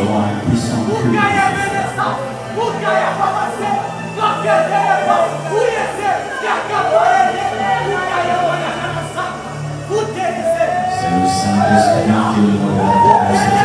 recevoir un puissant culte. C'est le Saint-Esprit qui nous donne la capacité.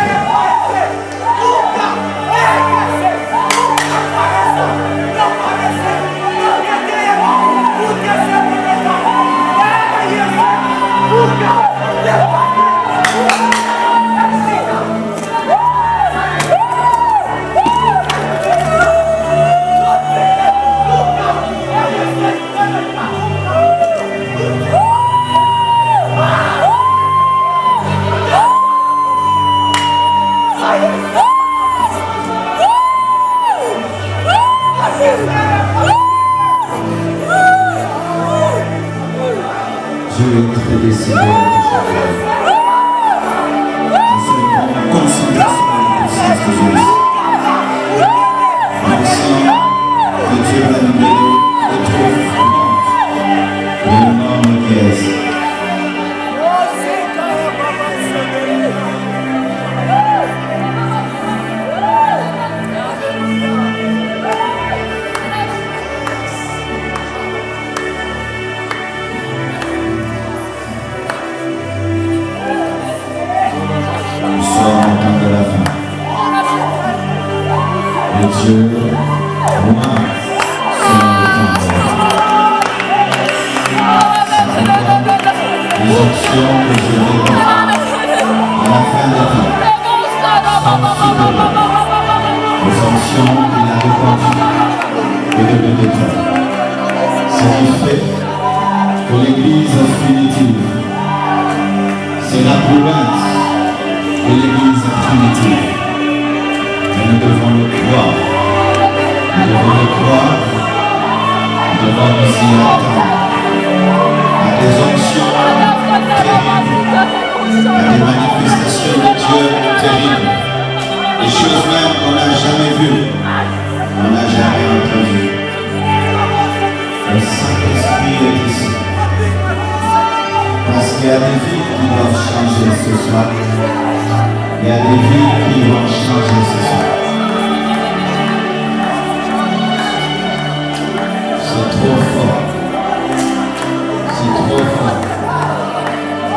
Dieu est très décidé à toucher à toi. Nous sommes concentrés sur la puissance de Jésus. Nous sens que Dieu va nous donner de trop fortes. Le nom qui est. Dieu, moi, les options que je réponds à la fin des temps sont fidèles aux options qu'il a répondues et de nos déclare. Ce qui fait que l'Église primitive, c'est la province de l'Église primitive. Et nous devons le croire. Nous devons le croire. Nous devons nous y attendre. À des onctions terribles. À des manifestations de Dieu terribles. Des choses même qu'on n'a jamais vues. On n'a jamais entendues. Le Saint-Esprit est ici. Parce qu'il y a des vies qui doivent changer ce soir. Il y a des vies qui vont changer ce soir. C'est trop fort. C'est trop fort.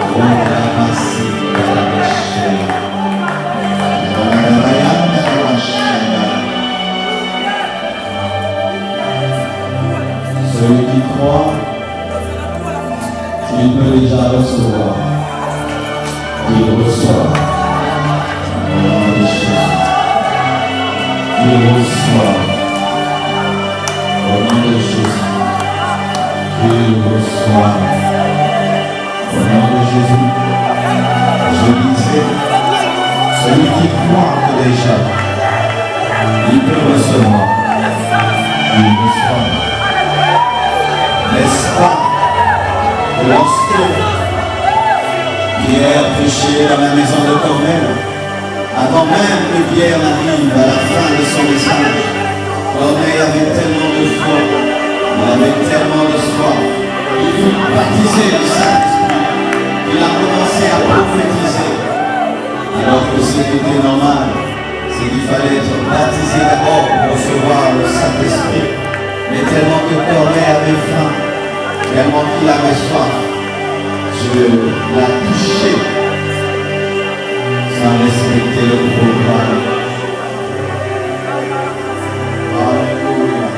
On va passer à la chaîne. Celui qui croit, il peut déjà recevoir. Il reçoit. Il reçoit au nom de Jésus. Il reçoit au nom de Jésus. Je disais, celui qui croit que déjà, il peut recevoir. Il reçoit. N'est-ce pas que lorsque Pierre prêchait dans la maison de Cornèle, avant même que Pierre n'arrive à la fin de son message, Corneille avait tellement de foi, il avait tellement de soif, il fut baptisé du Saint-Esprit, il a commencé à prophétiser, alors que ce qui était normal, c'est qu'il fallait être baptisé d'abord pour recevoir le Saint-Esprit, mais tellement que Corneille avait faim, tellement qu'il avait soif, Dieu l'a touché, sans respecter le programme. Alléluia.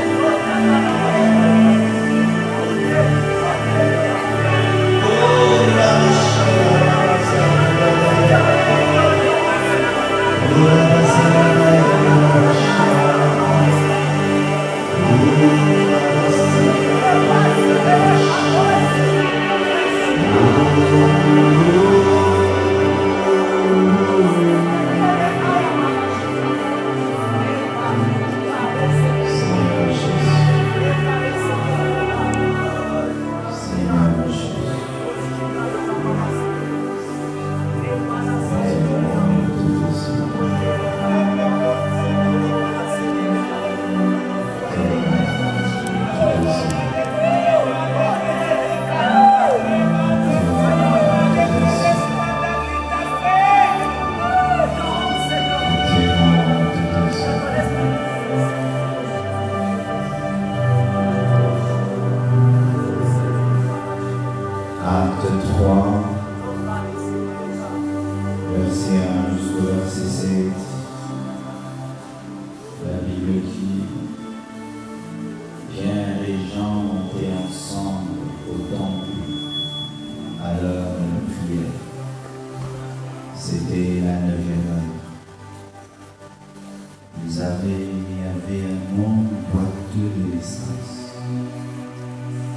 il y avait un homme boiteux de l'essence,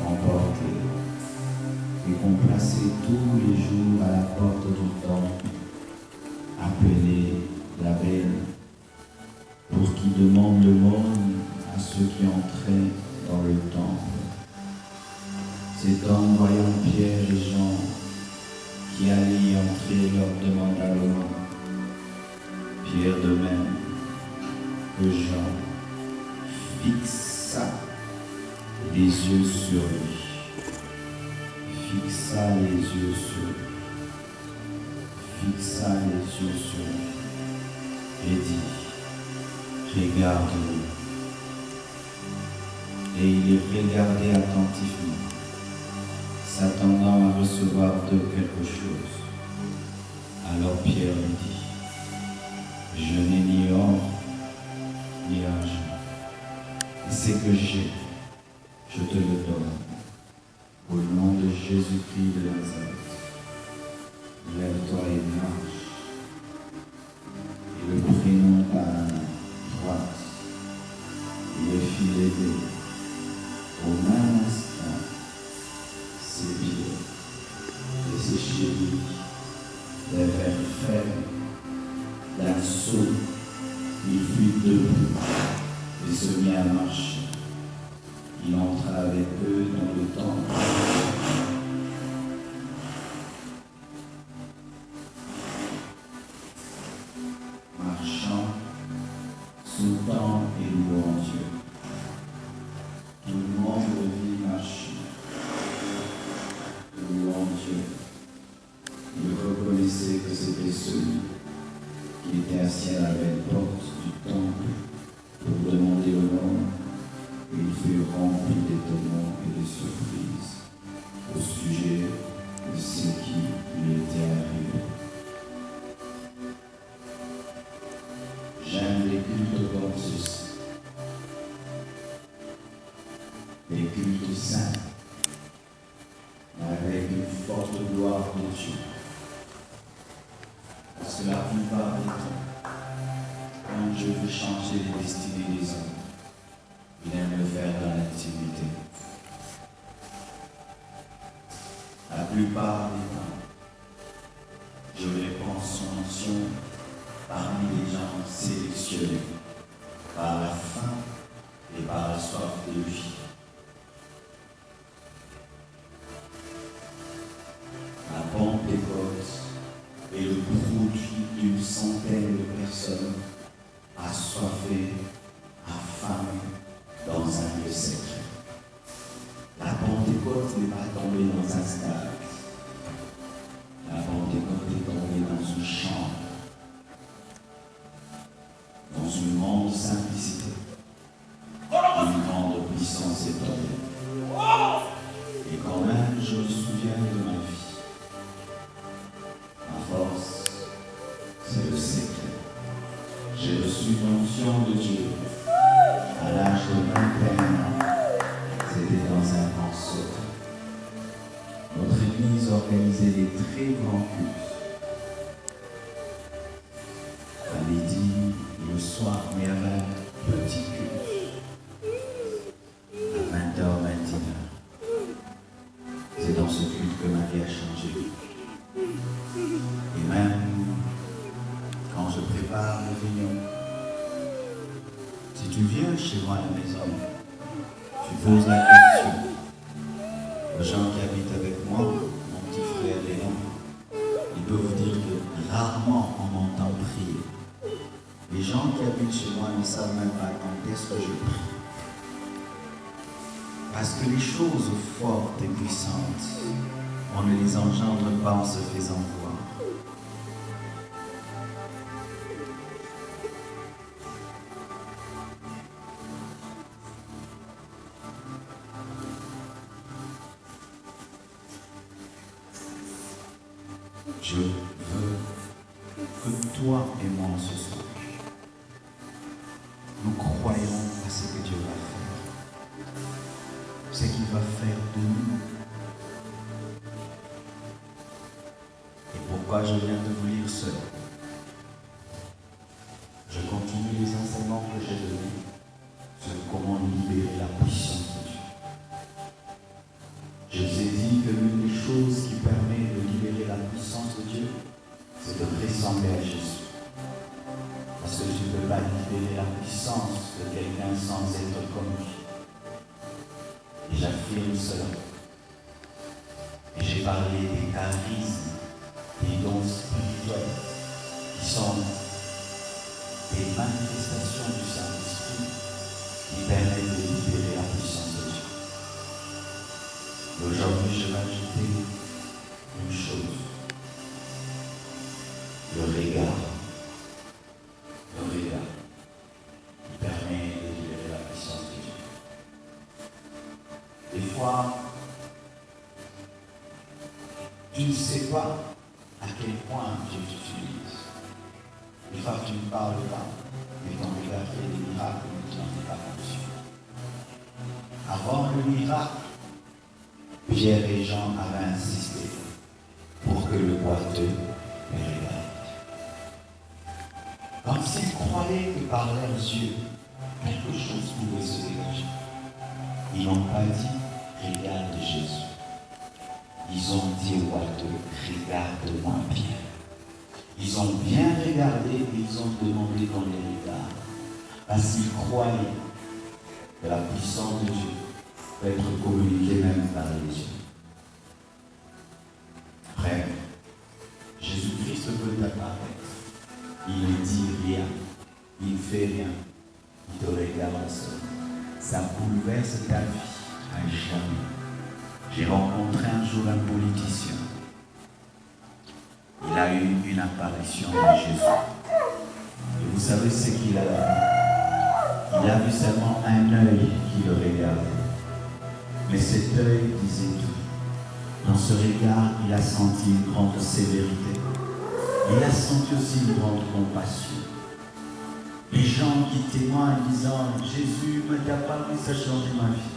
emporté, et qu'on plaçait tous les jours à la porte du temple, appelé la Belle, pour qu'il demande l'aumône à ceux qui entraient dans le temple. Cet homme, voyant Pierre et Jean qui allaient y entrer, leur demanda l'aumône. Pierre de même que Jean fixa les yeux sur lui, fixa les yeux sur lui, et dit, regarde-nous. Et il les regardait attentivement, s'attendant à recevoir d'eux quelque chose. Alors Pierre lui dit, je n'ai ni or, ni argent, et ce que j'ai, je te le donne. Au nom de Jésus-Christ de Nazareth, lève-toi et marche. Et le prenant par la main droite, il le fit lever. Au même instant, ses pieds et ses chevilles levèrent fermes. D'un saut, il fut debout et se mit à marcher. Il entra avec eux dans le temple. Marchant, sautant et louant Dieu. Tout le monde le vit marcher, louant Dieu. Il reconnaissait que c'était celui qui était assis à la belle porte du temple pour demander au nom. Il fut rempli d'étonnement et de surprise au sujet de ce qui lui était arrivé. J'aime les cultes comme ceci, les cultes saints, avec une forte gloire de Dieu. Parce que la plupart du temps, quand Dieu veut changer les destinées des hommes, il aime le faire dans l'intimité. La plupart des temps, je répands son onction parmi les gens sélectionnés par la faim et par la soif de vie. La Pentecôte est le produit d'une centaine de personnes assoiffées, affamées dans un lieu secret. La Pentecôte n'est pas tombée dans un stade. La Pentecôte est tombée dans une chambre, dans une grande simplicité. Une grande puissance est tombée. Et quand même, je me souviens de ma vie. Ma force, c'est le secret. J'ai reçu l'onction de Dieu à l'âge de 21 ans. C'était dans un grand secret. Notre église organisait des très grands cultes. À midi, le soir, mais à un petit culte. À 20h, 21h. C'est dans ce culte que ma vie a changé. Et même quand je prépare les réunions, si tu viens chez moi à la maison, tu poses la question aux gens qui habitent avec moi, mon petit frère Léon, ils peuvent dire que rarement on m'entend prier. Les gens qui habitent chez moi ne savent même pas quand est-ce que je prie. Parce que les choses fortes et puissantes, on ne les engendre pas en se faisant voir. Je veux que toi et moi ce soir, nous croyons à ce que Dieu va faire, ce qu'il va faire de nous. Et pourquoi je viens de vous lire cela? Je continue les enseignements pas libérer la puissance de quelqu'un sans être connu. Et j'affirme cela. Et j'ai parlé des charismes, des dons spirituels, qui sont des manifestations du Saint-Esprit qui permettent de libérer la puissance de Dieu. Et aujourd'hui, je vais ajouter une chose. Le regard. Le regard qui permet de libérer la puissance de Dieu. Des fois, tu ne sais pas à quel point Dieu t'utilise. Des fois, tu ne parles pas, mais ton regard fait des miracles, mais tu n'en es pas conscient. Avant le miracle, Pierre et Jean avaient insisté pour que le boiteux les regarde. Comme s'ils croyaient que par leurs yeux, quelque chose pouvait se dégager. Ils n'ont pas dit, regarde Jésus. Ils ont dit au boiteux, regarde-moi Pierre. Ils ont bien regardé et ils ont demandé qu'on les regarde. Parce qu'ils croyaient que la puissance de Dieu peut être communiquée même par les yeux. Frère, Jésus-Christ peut apparaître. Il ne dit rien, il ne fait rien, il te regarde seul. Ça bouleverse ta vie à jamais. J'ai rencontré un jour un politicien. Il a eu une apparition de Jésus. Et vous savez ce qu'il a vu? Il a vu seulement un œil qui le regardait. Mais cet œil disait tout. Dans ce regard, il a senti une grande sévérité. Il a senti aussi une grande compassion. Les gens qui témoignent disant « Jésus me t'a parlé, ça a changé ma vie ».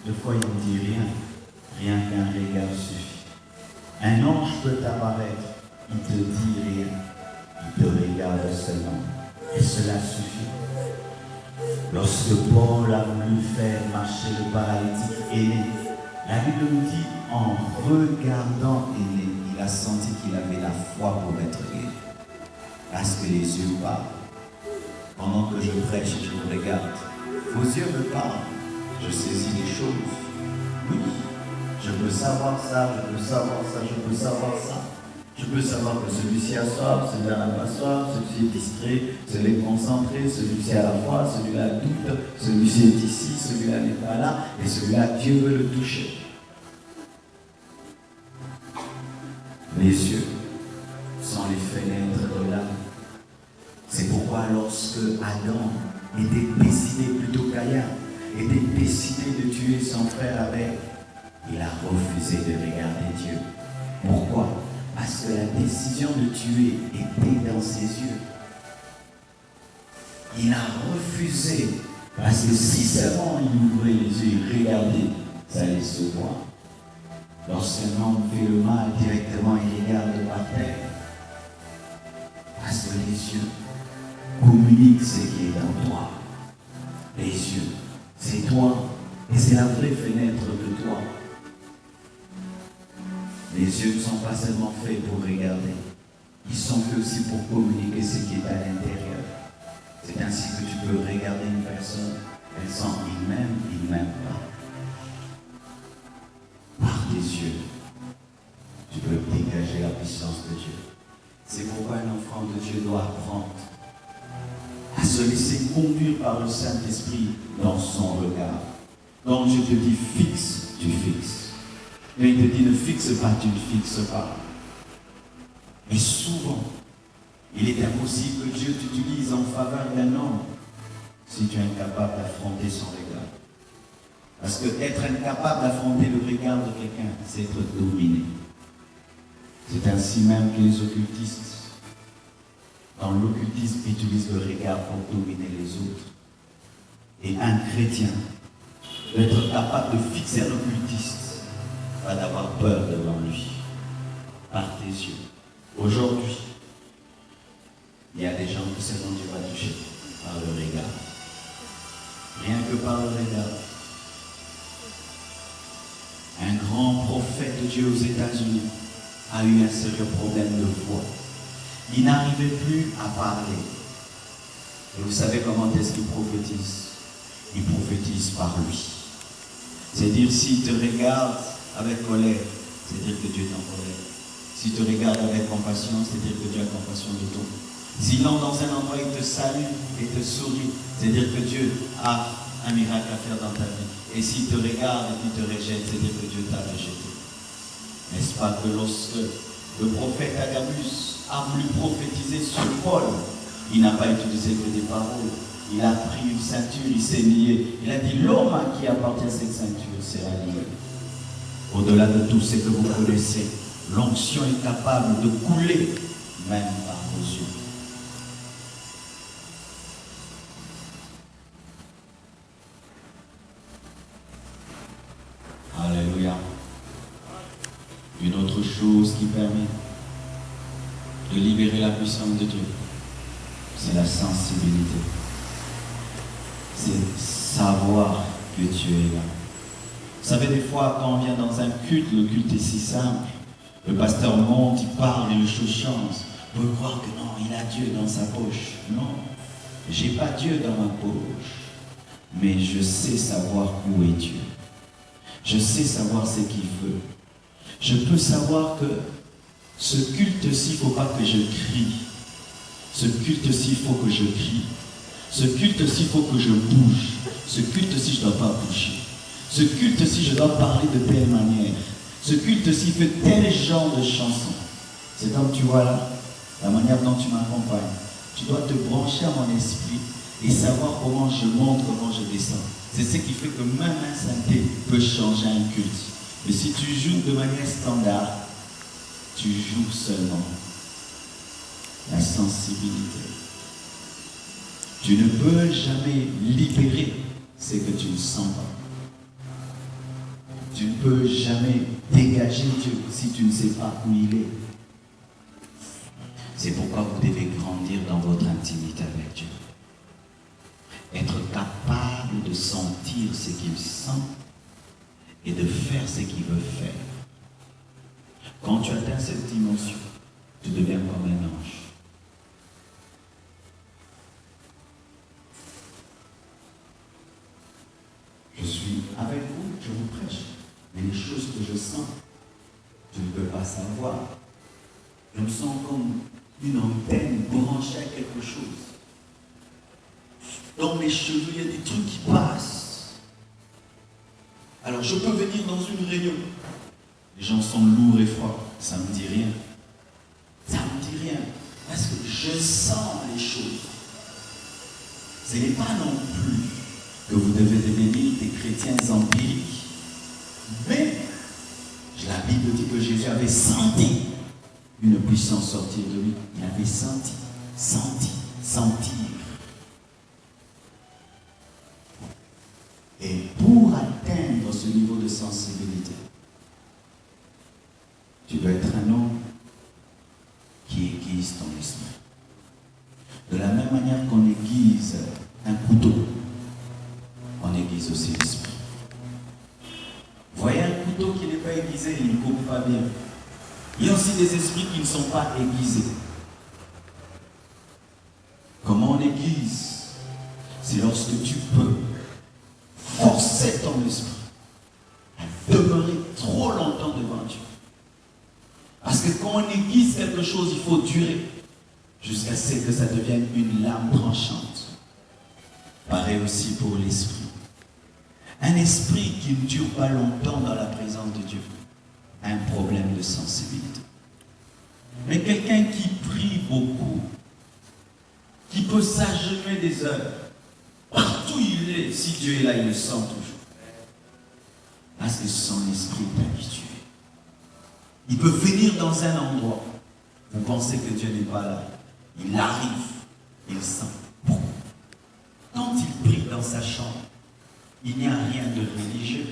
Des fois, il ne dit rien. Rien qu'un regard suffit. Un ange peut apparaître. Il ne te dit rien. Il te regarde seulement. Et cela suffit. Lorsque Paul a voulu faire marcher le paralytique aîné, la Bible nous dit, en regardant aîné, il a senti qu'il avait la foi pour être guéri. Parce que les yeux parlent. Pendant que je prêche, je vous regarde. Vos yeux me parlent. Je saisis les choses. Oui, je peux savoir ça, je peux savoir ça, je peux savoir ça. Je peux savoir que celui-ci a soif, celui-là n'a pas soif, celui-ci est distrait, celui-là est concentré, celui-ci a la foi, celui-là doute, celui-ci est ici, celui-là n'est pas là, et celui-là, Dieu veut le toucher. Les yeux sont les fenêtres de l'âme. C'est pourquoi lorsque Adam était décidé, plutôt qu'Aïa, était décidé de tuer son frère Abel, il a refusé de regarder Dieu. Pourquoi? Parce que la décision de tuer était dans ses yeux. Il a refusé, parce que si seulement il ouvrait les yeux et regardait, ça allait se voir. Lorsqu'un homme fait le mal, directement il regarde par terre. Parce que les yeux communiquent ce qui est dans toi. Les yeux, c'est toi, et c'est la vraie fenêtre de toi. Les yeux ne sont pas seulement faits pour regarder, ils sont faits aussi pour communiquer ce qui est à l'intérieur. C'est ainsi que tu peux regarder une personne, elle sent il m'aime pas. Par tes yeux, tu peux dégager la puissance de Dieu. C'est pourquoi un enfant de Dieu doit apprendre à se laisser conduire par le Saint-Esprit dans son regard. Donc je te dis fixe, tu fixes. Mais il te dit ne fixe pas, tu ne fixes pas. Mais souvent, il est impossible que Dieu t'utilise en faveur d'un homme si tu es incapable d'affronter son regard. Parce que être incapable d'affronter le regard de quelqu'un, c'est être dominé. C'est ainsi même que les occultistes, dans l'occultisme, utilisent le regard pour dominer les autres. Et un chrétien doit être capable de fixer un occultiste, pas d'avoir peur devant lui, par tes yeux. Aujourd'hui, il y a des gens que seulement Dieu va toucher par le regard. Rien que par le regard. Un grand prophète de Dieu aux États-Unis a eu un sérieux problème de voix. Il n'arrivait plus à parler. Et vous savez comment est-ce qu'il prophétise? Il prophétise par lui. C'est-à-dire, s'il te regarde avec colère, c'est-à-dire que Dieu est en colère. S'il te regarde avec compassion, c'est-à-dire que Dieu a compassion de toi. S'il entre dans un endroit, il te salue et te sourit, c'est-à-dire que Dieu a un miracle à faire dans ta vie. Et s'il te regarde et qu'il te rejette, c'est-à-dire que Dieu t'a rejeté. N'est-ce pas que lorsque le prophète Agabus a voulu prophétiser sur Paul, il n'a pas utilisé que des paroles. Il a pris une ceinture, il s'est lié. Il a dit, l'homme à qui appartient cette ceinture sera lié. Au-delà de tout ce que vous connaissez, l'onction est capable de couler même par vos yeux. Alléluia. Une autre chose qui permet de libérer la puissance de Dieu, c'est la sensibilité. C'est savoir que Dieu est là. Vous savez, des fois, quand on vient dans un culte, le culte est si simple. Le pasteur monte, il parle et les choses changent. Vous pouvez croire que non, il a Dieu dans sa poche. Non, je n'ai pas Dieu dans ma poche. Mais je sais savoir où est Dieu. Je sais savoir ce qu'il veut. Je peux savoir que ce culte-ci, il ne faut pas que je crie. Ce culte-ci, il faut que je crie. Ce culte-ci, il faut que je bouge. Ce culte-ci, je ne dois pas bouger. Ce culte-ci, je dois parler de telle manière. Ce culte-ci fait tel genre de chanson. C'est comme tu vois là, la manière dont tu m'accompagnes. Tu dois te brancher à mon esprit et savoir comment je monte, comment je descends. C'est ce qui fait que même un synthé peut changer un culte. Mais si tu joues de manière standard, tu joues seulement la sensibilité. Tu ne peux jamais libérer ce que tu ne sens pas. Tu ne peux jamais dégager Dieu si tu ne sais pas où il est. C'est pourquoi vous devez grandir dans votre intimité avec Dieu. Être capable de sentir ce qu'il sent et de faire ce qu'il veut faire. Quand tu atteins cette dimension, tu deviens comme un ange. Je suis avec vous, je vous prêche. Mais les choses que je sens, je ne peux pas savoir. Je me sens comme une antenne branchée à quelque chose. Dans mes cheveux, il y a des trucs qui passent. Alors je peux venir dans une réunion. Les gens sont lourds et froids. Ça ne me dit rien. Ça ne me dit rien. Parce que je sens les choses. Ce n'est pas non plus que vous devez devenir des chrétiens empiriques. Mais la Bible dit que Jésus avait senti une puissance sortir de lui. Il avait senti, sentir. Et pour atteindre ce niveau de sensibilité, tu dois être un homme qui aiguise ton esprit. De la même manière qu'on aiguise un couteau, on aiguise aussi l'esprit. Voyez un couteau qui n'est pas aiguisé, il ne coupe pas bien. Il y a aussi des esprits qui ne sont pas aiguisés. Comment on aiguise? C'est lorsque tu peux forcer ton esprit à demeurer trop longtemps devant Dieu. Parce que quand on aiguise quelque chose, il faut durer jusqu'à ce que ça devienne une lame tranchante. Pareil aussi pour l'esprit. Un esprit qui ne dure pas longtemps dans la présence de Dieu a un problème de sensibilité. Mais quelqu'un qui prie beaucoup, qui peut s'agenouiller des heures, partout où il est, si Dieu est là, il le sent toujours. Parce que son esprit est habitué. Il peut venir dans un endroit, vous pensez que Dieu n'est pas là. Il arrive, il sent. Quand il prie dans sa chambre, il n'y a rien de religieux.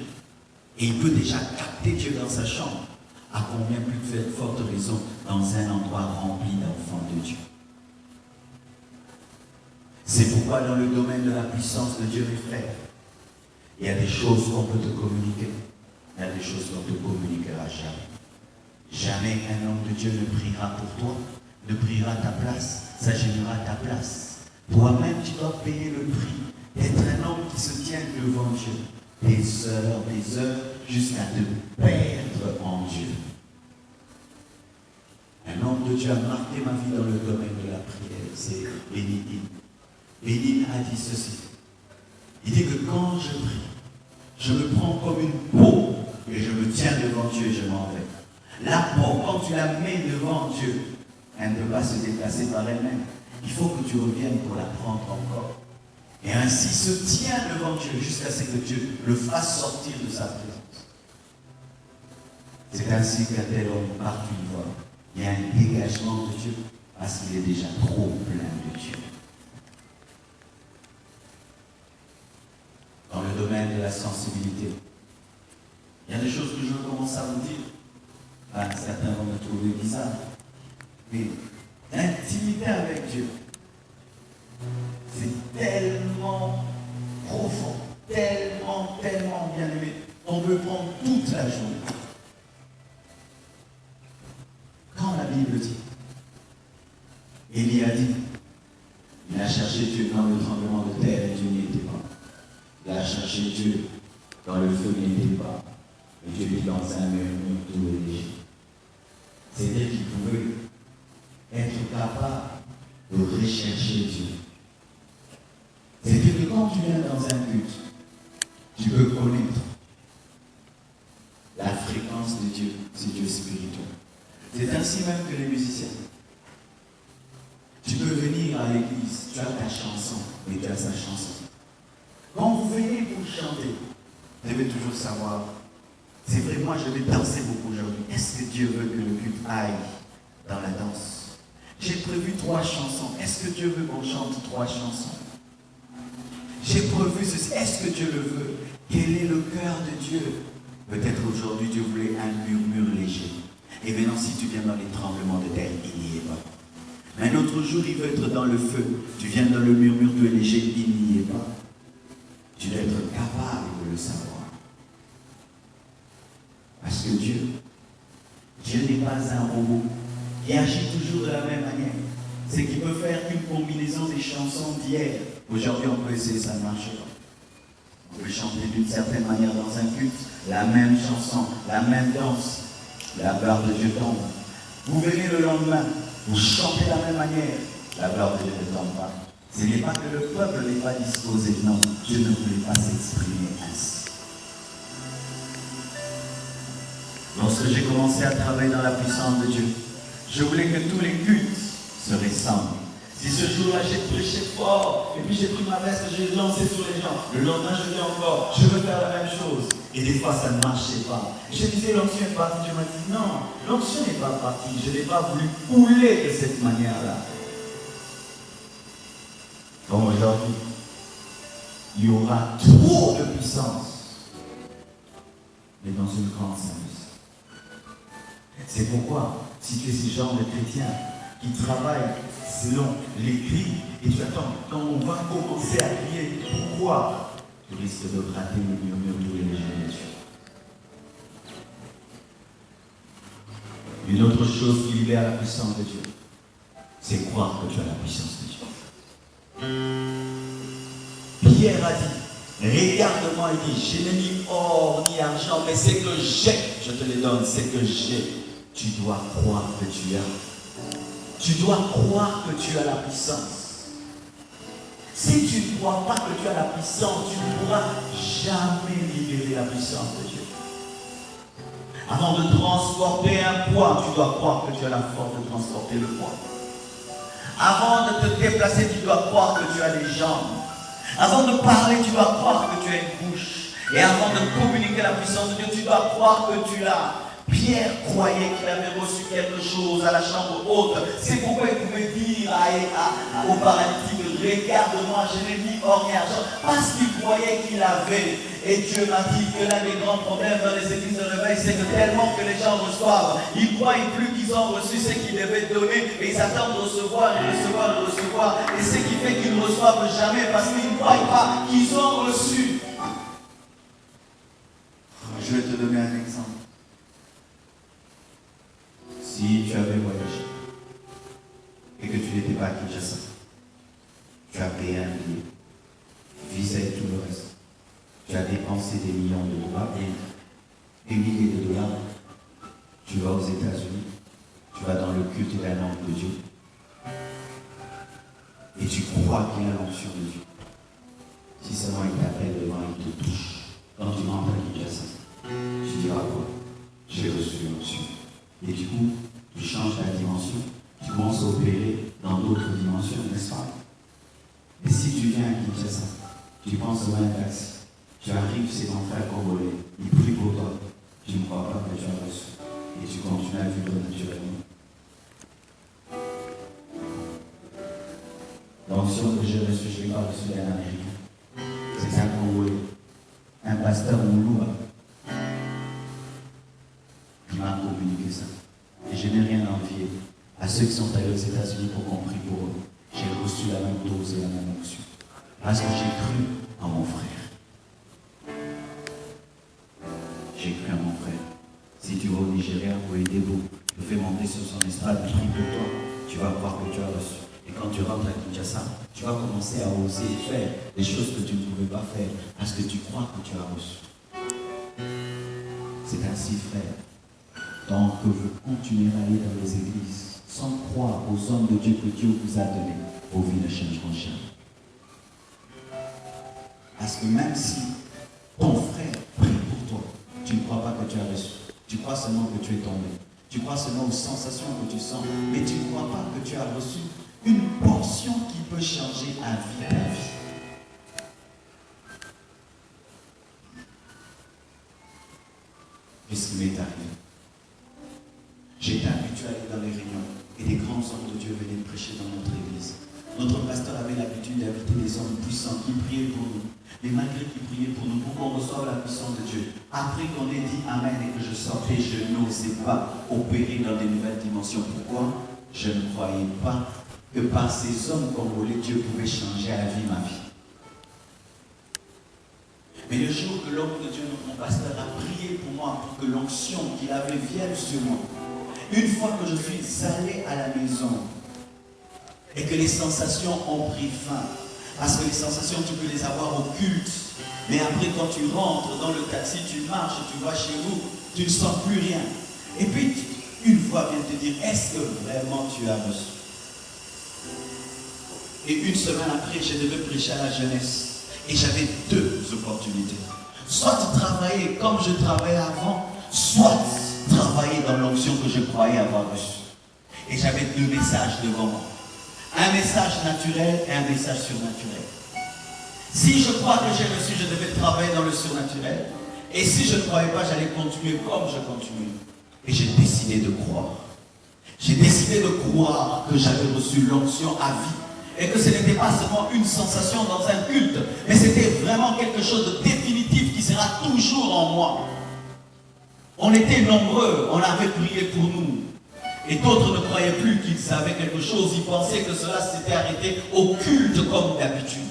Et il peut déjà capter Dieu dans sa chambre. À combien plus de forte raison dans un endroit rempli d'enfants de Dieu. C'est pourquoi dans le domaine de la puissance de Dieu, mes frères, il y a des choses qu'on peut te communiquer. Il y a des choses qu'on ne te communiquera jamais. Jamais un homme de Dieu ne priera pour toi, ne priera à ta place, s'agenouillera à ta place. Toi-même, tu dois payer le prix d'être un homme qui se tient devant Dieu. Des heures, jusqu'à te perdre en Dieu. Un homme de Dieu a marqué ma vie dans le domaine de la prière. C'est Bénidine. Bénidine a dit ceci. Il dit que quand je prie, je me prends comme une peau et je me tiens devant Dieu et je m'en vais. La peau, quand tu la mets devant Dieu, elle ne peut pas se déplacer par elle-même. Il faut que tu reviennes pour la prendre encore. Et ainsi se tient devant Dieu jusqu'à ce que Dieu le fasse sortir de sa présence. C'est ainsi qu'un tel homme, partout il voit, il y a un dégagement de Dieu parce qu'il est déjà trop plein de Dieu. Dans le domaine de la sensibilité, il y a des choses que je commence à vous dire. Certains vont me trouver bizarre. Mais l'intimité avec Dieu, c'est tellement profond, tellement bien aimé. On peut prendre toute la journée. Quand la Bible dit, Élie a dit, il a cherché Dieu dans le tremblement de terre et Dieu n'y était pas. Il a cherché Dieu dans le feu, il n'y était pas. Et Dieu est dans un murmure tout léger. C'est-à-dire qu'il pouvait être capable de rechercher Dieu. C'est-à-dire que quand tu viens dans un culte, tu peux connaître la fréquence de Dieu, c'est Dieu spirituel. C'est ainsi même que les musiciens. Tu peux venir à l'église, tu as ta chanson, mais tu as sa chanson. Quand vous venez pour chanter, vous devez toujours savoir, c'est vrai, moi je vais danser beaucoup aujourd'hui. Est-ce que Dieu veut que le culte aille dans la danse? J'ai prévu 3 chansons. Est-ce que Dieu veut qu'on chante 3 chansons? J'ai prévu ceci. Est-ce que Dieu le veut? Quel est le cœur de Dieu? Peut-être aujourd'hui Dieu voulait un murmure léger. Et maintenant, si tu viens dans les tremblements de terre, il n'y est pas. Mais un autre jour, il veut être dans le feu. Tu viens dans le murmure de léger, il n'y est pas. Tu dois être capable de le savoir. Parce que Dieu n'est pas un robot qui agit toujours de la même manière. C'est qu'il peut faire une combinaison des chansons d'hier. Aujourd'hui, on peut essayer, ça ne marche pas. On peut chanter d'une certaine manière dans un culte, la même chanson, la même danse. La gloire de Dieu tombe. Vous venez le lendemain, vous chantez de la même manière, la gloire de Dieu ne tombe pas. Ce n'est pas que le peuple n'est pas disposé, non, Dieu ne voulait pas s'exprimer ainsi. Lorsque j'ai commencé à travailler dans la puissance de Dieu, je voulais que tous les cultes se ressemblent. Si ce jour-là j'ai prêché fort, et puis j'ai pris ma veste, j'ai lancé sur les gens, le lendemain je dis encore, je veux faire la même chose. Et des fois ça ne marchait pas. Je disais, l'onction est partie. Dieu m'a dit, non, l'onction n'est pas partie. Je n'ai pas voulu couler de cette manière-là. Comme aujourd'hui, il y aura trop de puissance, mais dans une grande simplicité. C'est pourquoi, si tu es ce genre de chrétien qui travaille selon l'écrit, et tu attends, quand on va commencer à prier, pourquoi tu risques de rater le murmure tous les légers de Dieu. Une autre chose qui libère la puissance de Dieu, c'est croire que tu as la puissance de Dieu. Pierre a dit, regarde-moi, il dit, je n'ai ni or ni argent, mais c'est que j'ai, je te les donne, c'est que j'ai. Tu dois croire que tu as. Tu dois croire que tu as la puissance. Si tu ne crois pas que tu as la puissance, tu ne pourras jamais libérer la puissance de Dieu. Avant de transporter un poids, tu dois croire que tu as la force de transporter le poids. Avant de te déplacer, tu dois croire que tu as les jambes. Avant de parler, tu dois croire que tu as une bouche. Et avant de communiquer la puissance de Dieu, tu dois croire que tu l'as. Pierre croyait qu'il avait reçu quelque chose à la chambre haute. C'est pourquoi il pouvait dire au paralytique, regarde-moi, je n'ai ni or ni argent. Parce qu'il croyait qu'il avait. Et Dieu m'a dit que l'un des grands problèmes dans les églises de réveil, c'est que tellement que les gens reçoivent, ils croient plus qu'ils ont reçu ce qu'ils devaient donner. Et ils attendent de recevoir et recevoir et recevoir. Et ce qui fait qu'ils ne reçoivent jamais parce qu'ils ne croient pas qu'ils ont reçu. Je vais te donner un exemple. Si tu avais voyagé et que tu n'étais pas à Kinshasa, tu Tu as payé un billet. Vis-à-vis tout le reste. Tu as dépensé des millions de dollars et des milliers de dollars. Tu vas aux États-Unis. Tu vas dans le culte d'un homme de Dieu. Et tu crois qu'il a l'onction de Dieu. Si seulement il t'appelle devant, il te touche. Quand tu rentres à Kinshasa, tu diras quoi? J'ai reçu l'onction. Et du coup, tu changes ta dimension. Tu commences à opérer dans d'autres dimensions, n'est-ce pas? Et si tu viens à Kinshasa, tu penses à un taxi, tu arrives, c'est ton frère congolais, il prie pour toi, tu ne crois pas que tu as reçu. Et tu continues à vivre naturellement. L'onction que j'ai reçue, je ne l'ai pas reçue d'un Américain. C'est un Congolais, un pasteur Mouloua, qui m'a communiqué ça. Et je n'ai rien à envier à ceux qui sont allés aux États-Unis pour qu'on prie pour eux. J'ai reçu la même dose et la même onction. Parce que j'ai cru en mon frère. J'ai cru en mon frère. Si tu vas au Nigeria, au Edebo, te fais monter sur son estrade, prie pour toi, tu vas voir que tu as reçu. Et quand tu rentres à Kinshasa, tu vas commencer à oser faire des choses que tu ne pouvais pas faire parce que tu crois que tu as reçu. C'est ainsi, frère. Donc que vous continuerez à aller dans les églises sans croire aux hommes de Dieu que Dieu vous a donnés, vos vies ne changeront jamais. Parce que même si ton frère prie pour toi, tu ne crois pas que tu as reçu. Tu crois seulement que tu es tombé. Tu crois seulement aux sensations que tu sens. Mais tu ne crois pas que tu as reçu une portion qui peut changer à vie ta vie. Qu'est-ce qui m'est arrivé? J'étais habitué à aller dans les réunions et des grands hommes de Dieu venaient prêcher dans notre église. Notre pasteur avait l'habitude d'inviter des hommes puissants qui priaient pour nous. Mais malgré qu'ils priaient pour nous, pour qu'on reçoive la puissance de Dieu, après qu'on ait dit Amen et que je sortais, je n'osais pas opérer dans des nouvelles dimensions. Pourquoi? Je ne croyais pas que par ces hommes congolais, Dieu pouvait changer à la vie ma vie. Mais le jour que l'homme de Dieu, mon pasteur, a prié pour moi, pour que l'onction qu'il avait vienne sur moi, une fois que je suis allé à la maison et que les sensations ont pris fin, parce que les sensations, tu peux les avoir au culte, mais après quand tu rentres dans le taxi, tu marches, tu vas chez vous, tu ne sens plus rien. Et puis, une fois vient te dire, est-ce que vraiment tu as reçu? Et une semaine après, je devais prêcher à la jeunesse. Et j'avais deux opportunités. Soit travailler comme je travaillais avant, soit travailler dans l'onction que je croyais avoir reçue. Et j'avais deux messages devant moi. Un message naturel et un message surnaturel. Si je crois que j'ai reçu, je devais travailler dans le surnaturel. Et si je ne croyais pas, j'allais continuer comme je continuais. Et j'ai décidé de croire. J'ai décidé de croire que j'avais reçu l'onction à vie. Et que ce n'était pas seulement une sensation dans un culte, mais c'était vraiment quelque chose de définitif qui sera toujours en moi. On était nombreux, on avait prié pour nous. Et d'autres ne croyaient plus qu'ils avaient quelque chose, ils pensaient que cela s'était arrêté au culte comme d'habitude.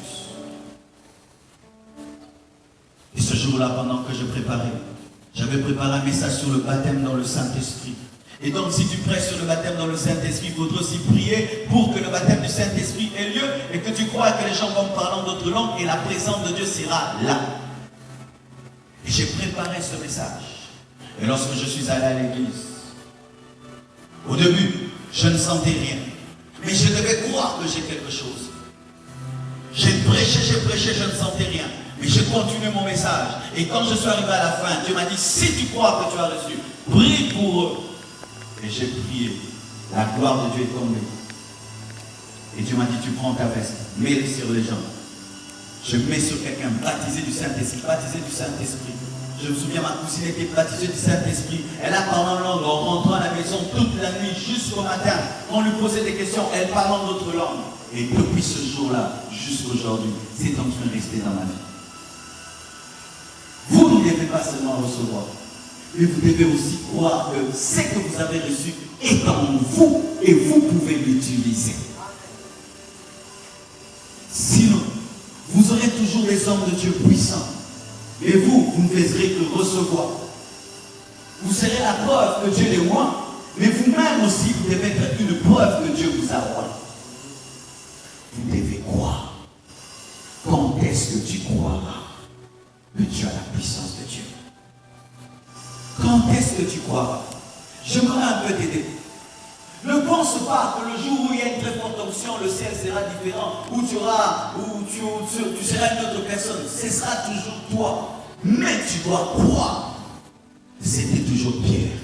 Et ce jour-là, pendant que je préparais, j'avais préparé un message sur le baptême dans le Saint-Esprit. Et donc, si tu prêches sur le baptême dans le Saint-Esprit, il faudra aussi prier pour que le baptême du Saint-Esprit ait lieu et que tu crois que les gens vont parler en d'autres langues et la présence de Dieu sera là. Et j'ai préparé ce message. Et lorsque je suis allé à l'église, au début, je ne sentais rien. Mais je devais croire que j'ai quelque chose. J'ai prêché, je ne sentais rien. Mais je continuais mon message. Et quand je suis arrivé à la fin, Dieu m'a dit, si tu crois que tu as reçu, prie pour eux. Et j'ai prié. La gloire de Dieu est tombée. Et Dieu m'a dit, tu prends ta veste, mets-le sur les gens. Je mets sur quelqu'un, baptisé du Saint-Esprit, baptisé du Saint-Esprit. Je me souviens, ma cousine était baptisée du Saint-Esprit. Elle a parlé en langue en rentrant à la maison toute la nuit jusqu'au matin. On lui posait des questions, elle parle en d'autres langues. Et depuis ce jour-là, jusqu'aujourd'hui, c'est en train de rester dans ma vie. Vous ne devez pas seulement recevoir, mais vous devez aussi croire que ce que vous avez reçu est en vous et vous pouvez l'utiliser. Sinon, vous aurez toujours des hommes de Dieu puissants, mais vous ne ferez que recevoir. Vous serez la preuve que Dieu est loin, mais vous-même aussi, vous devez être une preuve que Dieu vous a loin. Vous devez croire. est-ce que tu croiras que tu as la puissance de Dieu? Quand est-ce que tu croiras? J'aimerais un peu t'aider. Ne pense pas que le jour où il y a une très forte onction, le ciel sera différent, où tu seras une autre personne. Ce sera toujours toi. Mais tu dois croire. C'était toujours Pierre.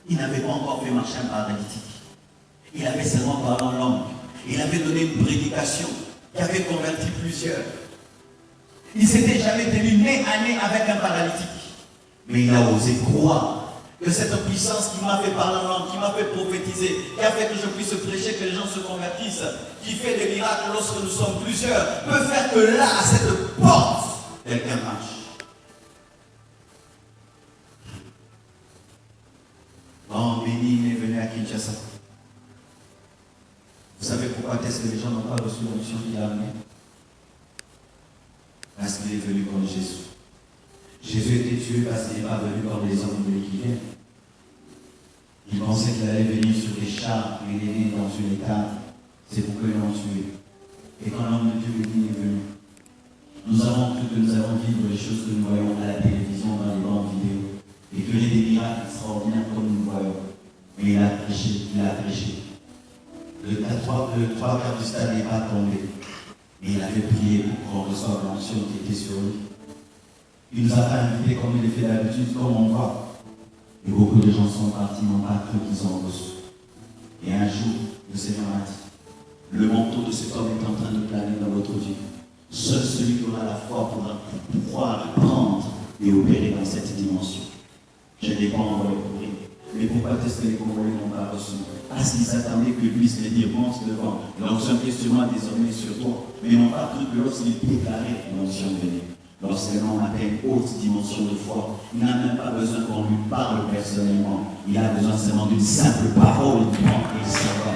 Il n'avait pas encore fait marcher un paralytique. Il avait seulement parlé en langue. Il avait donné une prédication qui avait converti plusieurs. Il ne s'était jamais tenu nez à nez avec un paralytique. Mais il a osé croire que cette puissance qui m'a fait parler en langue, qui m'a fait prophétiser, qui a fait que je puisse prêcher, que les gens se convertissent, qui fait des miracles lorsque nous sommes plusieurs, peut faire que là, à cette porte, quelqu'un marche. Quand Béni est venu à Kinshasa, vous savez pourquoi est-ce que les gens n'ont pas reçu l'onction qu'il a amenée? Parce qu'il est venu comme Jésus. Jésus était tué parce qu'il n'est pas venu comme les hommes voulaient qu'il vienne. Il pensait qu'il allait venir sur des chars, il est né dans une étable. C'est pour que l'on tué. Et quand l'homme de Dieu est venu, nous avons cru que nous allons vivre les choses que nous voyons à la télévision, dans les bandes vidéo. Et qu'il y ait des miracles extraordinaires comme nous voyons. Mais il a prêché, Le trois quarts du stade n'est pas tombé. Mais il avait prié pour qu'on reçoive l'onction qui était sur lui. Il nous a pas invités comme il le fait d'habitude, comme on voit. Et beaucoup de gens sont partis, n'ont pas cru qu'ils ont reçu. Et un jour, le Seigneur a dit, le manteau de cet homme est en train de planer dans votre vie. Seul celui qui aura la foi pourra pouvoir prendre et opérer dans cette dimension. Je n'ai pas envoyé pour rien. Mais pourquoi est-ce que les Congolais n'ont pas reçu? Parce qu'ils s'attendaient que puisse les dire, monte devant. L'onction est désormais sur toi. Mais n'ont pas cru que lorsqu'ils déclaraient l'onction venait. Lorsqu'un homme atteint une haute dimension de foi, il n'a même pas besoin qu'on lui parle personnellement. Il a besoin seulement d'une simple parole et il s'en va.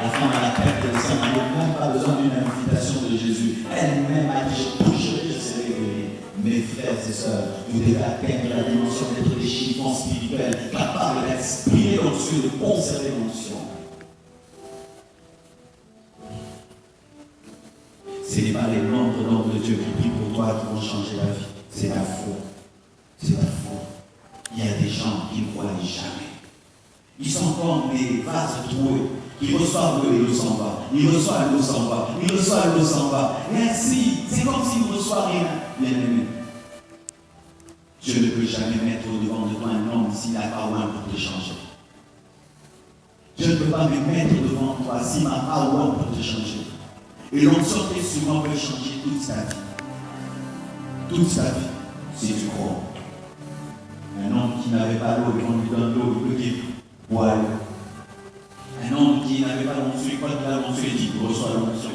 La femme à la perte de sang n'a même pas besoin d'une invitation de Jésus. Elle-même a dit, je toucherai, je serai guéri. Mes frères et sœurs, vous devez atteindre la dimension d'être des chiffons spirituels, capables d'exprimer l'onction, de conserver l'onction. Ce n'est pas les membres d'ordre de Dieu qui prient pour toi qui vont changer la vie. C'est ta foi. C'est ta foi. Il y a des gens qui ne croient jamais. Ils sont comme des vases troués. Ils reçoivent l'eau et l'eau s'en va. Ils reçoivent l'eau s'en va. Ils reçoivent l'eau s'en va. Et ainsi, c'est comme s'ils ne reçoivent rien. Bien aimé. Je ne peux jamais mettre au-devant de toi un homme s'il n'a pas ouin pour te changer. Je ne peux pas me mettre devant toi s'il n'a pas ouin pour te changer. Et l'onction qui est sur moi peut changer toute sa vie. Toute sa vie, si tu crois. Un homme qui n'avait pas l'eau, et qu'on lui donne l'eau, il peut qu'il boive. Un homme qui n'avait pas l'onction, il croit qu'il a l'onction, il dit qu'il reçoit l'onction.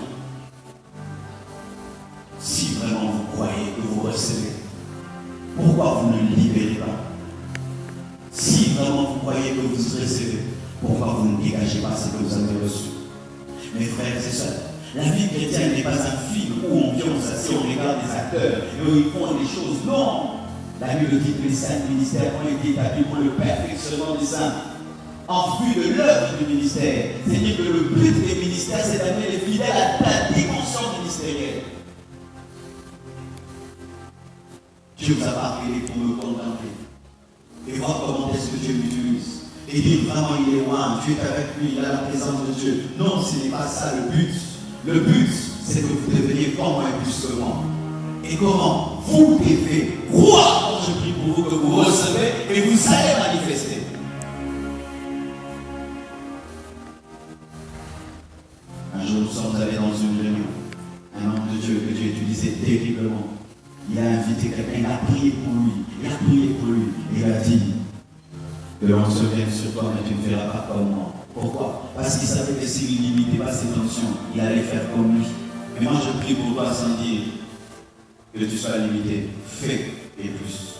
Si vraiment vous croyez que vous recevez, pourquoi vous ne libérez pas? Si vraiment vous croyez que vous recevez, pourquoi vous ne dégagez pas ce que vous avez reçu? Mes frères et sœurs, la vie chrétienne n'est pas un film où on vient, on s'assied, on regarde des acteurs et où ils font des choses. Non! La Bible dit que les saints ministères ont été établis pour le perfectionnement des saints en vue de l'œuvre du ministère. C'est-à-dire que le but des ministères, c'est d'amener les fidèles à la dimension ministérielle. Dieu vous a pas créé pour me contempler et voir comment est-ce que Dieu m'utilise. Et dire vraiment il est loin, Dieu est avec lui, il a la présence de Dieu. Non, ce n'est pas ça le but. Le but, c'est que vous deveniez comme moi et plus que moi. Et comment? Vous devez croire quand je prie pour vous que vous recevez et vous allez manifester. Un jour, nous sommes allés dans une réunion. Un homme de Dieu que Dieu utilisait terriblement. Il a invité quelqu'un, il a prié pour lui. Il a prié pour lui. Et il a dit que l'on se vienne sur toi, mais tu ne feras pas comme moi. Pourquoi? Parce qu'il savait que s'il n'imitait pas ses fonctions, il allait faire comme lui. Mais moi je prie pour toi sans dire que tu sois limité. Fais et plus.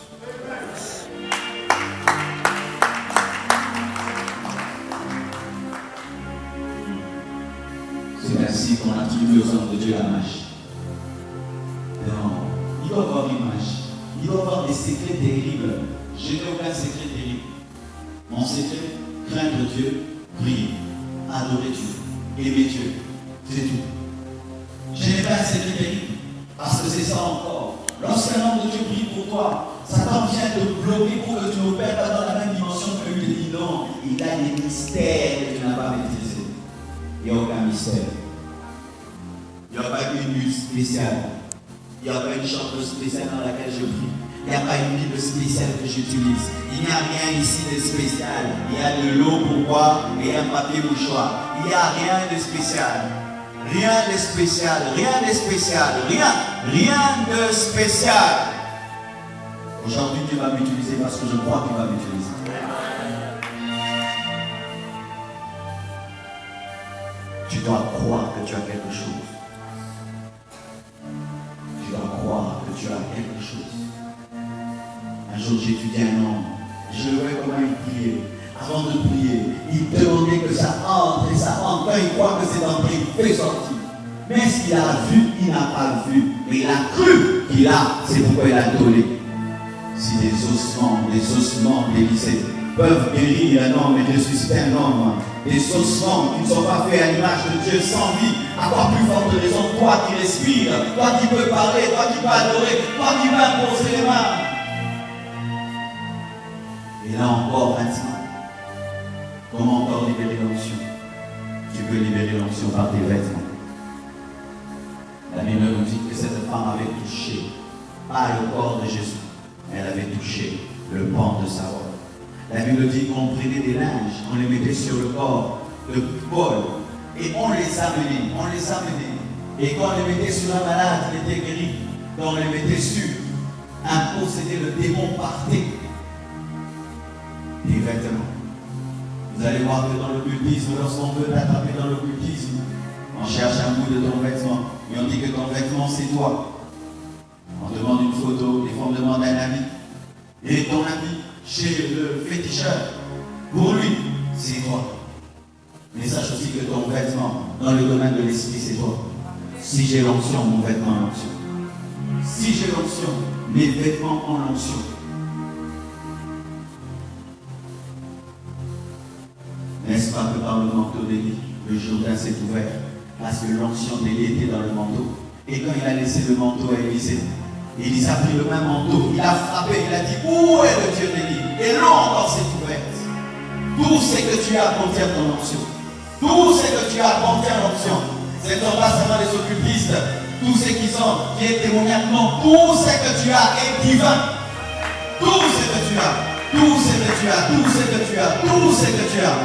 C'est ainsi qu'on attribue aux hommes de Dieu la magie. Non, il doit avoir une magie. Il doit avoir des secrets terribles. Je n'ai aucun secret terrible. Mon secret, craindre Dieu, prier, adorer Dieu, aimer Dieu. C'est tout. Je n'ai pas un secret terrible. que c'est ça encore. Lorsqu'un homme de Dieu prie pour toi, Satan vient te bloquer pour que tu n'opères pas dans la même dimension que lui. Il te dit non, il a des mystères que tu n'as pas maîtrisés. Il n'y a aucun mystère. Il n'y a pas une lutte spéciale. Il n'y a pas une chambre spéciale dans laquelle je prie. Il n'y a pas une Bible spéciale que j'utilise. Il n'y a rien ici de spécial. Il y a de l'eau pour boire et un papier mouchoir. Il n'y a rien de spécial. Rien de spécial. Rien de spécial. Rien de spécial. Aujourd'hui, Dieu va m'utiliser parce que je crois qu'il va m'utiliser. Tu dois croire que tu as quelque chose. Tu dois croire que tu as quelque chose. Un jour, j'étudiais un homme. Je le voyais comment il priait. Avant de prier, il demandait que ça entre et ça entre. Quand il croit que c'est entré, il fait sortir. Mais ce qu'il a vu, il n'a pas vu. Mais il a cru qu'il a. C'est pourquoi il a donné. Si des ossements dévissés peuvent guérir un homme et ressusciter un homme, des ossements qui ne sont pas faits à l'image de Dieu sans vie, à quoi plus forte raison, toi qui respires, toi qui peux parler, toi qui peux adorer, toi qui peux imposer les mains. Et là encore, maintenant, comment encore libérer l'onction? Tu peux libérer l'onction par tes vêtements. La Bible nous dit que cette femme avait touché, pas le corps de Jésus, mais elle avait touché le pan de sa robe. La Bible dit qu'on prenait des linges, on les mettait sur le corps de Paul et on les amenait. Et quand on les mettait sur un malade, il était guéri. Quand on les mettait sur un possédé, le démon partait. Des vêtements. Vous allez voir que dans l'occultisme, lorsqu'on veut t'attraper dans l'occultisme, on cherche un bout de ton vêtement. Et on dit que ton vêtement, c'est toi. On demande une photo, des fois on demande un ami. Et ton ami, chez le féticheur, pour lui, c'est toi. Mais sache aussi que ton vêtement, dans le domaine de l'esprit, c'est toi. Si j'ai l'onction, mon vêtement a l'onction. Si j'ai l'onction, mes vêtements ont l'onction. N'est-ce pas que par le manteau d'Élie, le Jourdain s'est ouvert, parce que l'onction d'Élie était dans le manteau. Et quand il a laissé le manteau à Élisée, Élisée a pris le même manteau, il a frappé, il a dit, où est le Dieu d'Élie? Et l'eau encore s'est ouverte. Tout ce que tu as contient ton onction. Tout ce que tu as contient l'onction. C'est non pas seulement les occultistes, tous ceux qui est démoniaque, non, tout ce que tu as est divin. Tout ce que tu as, tout ce que tu as, tout ce que tu as, tout ce que tu as.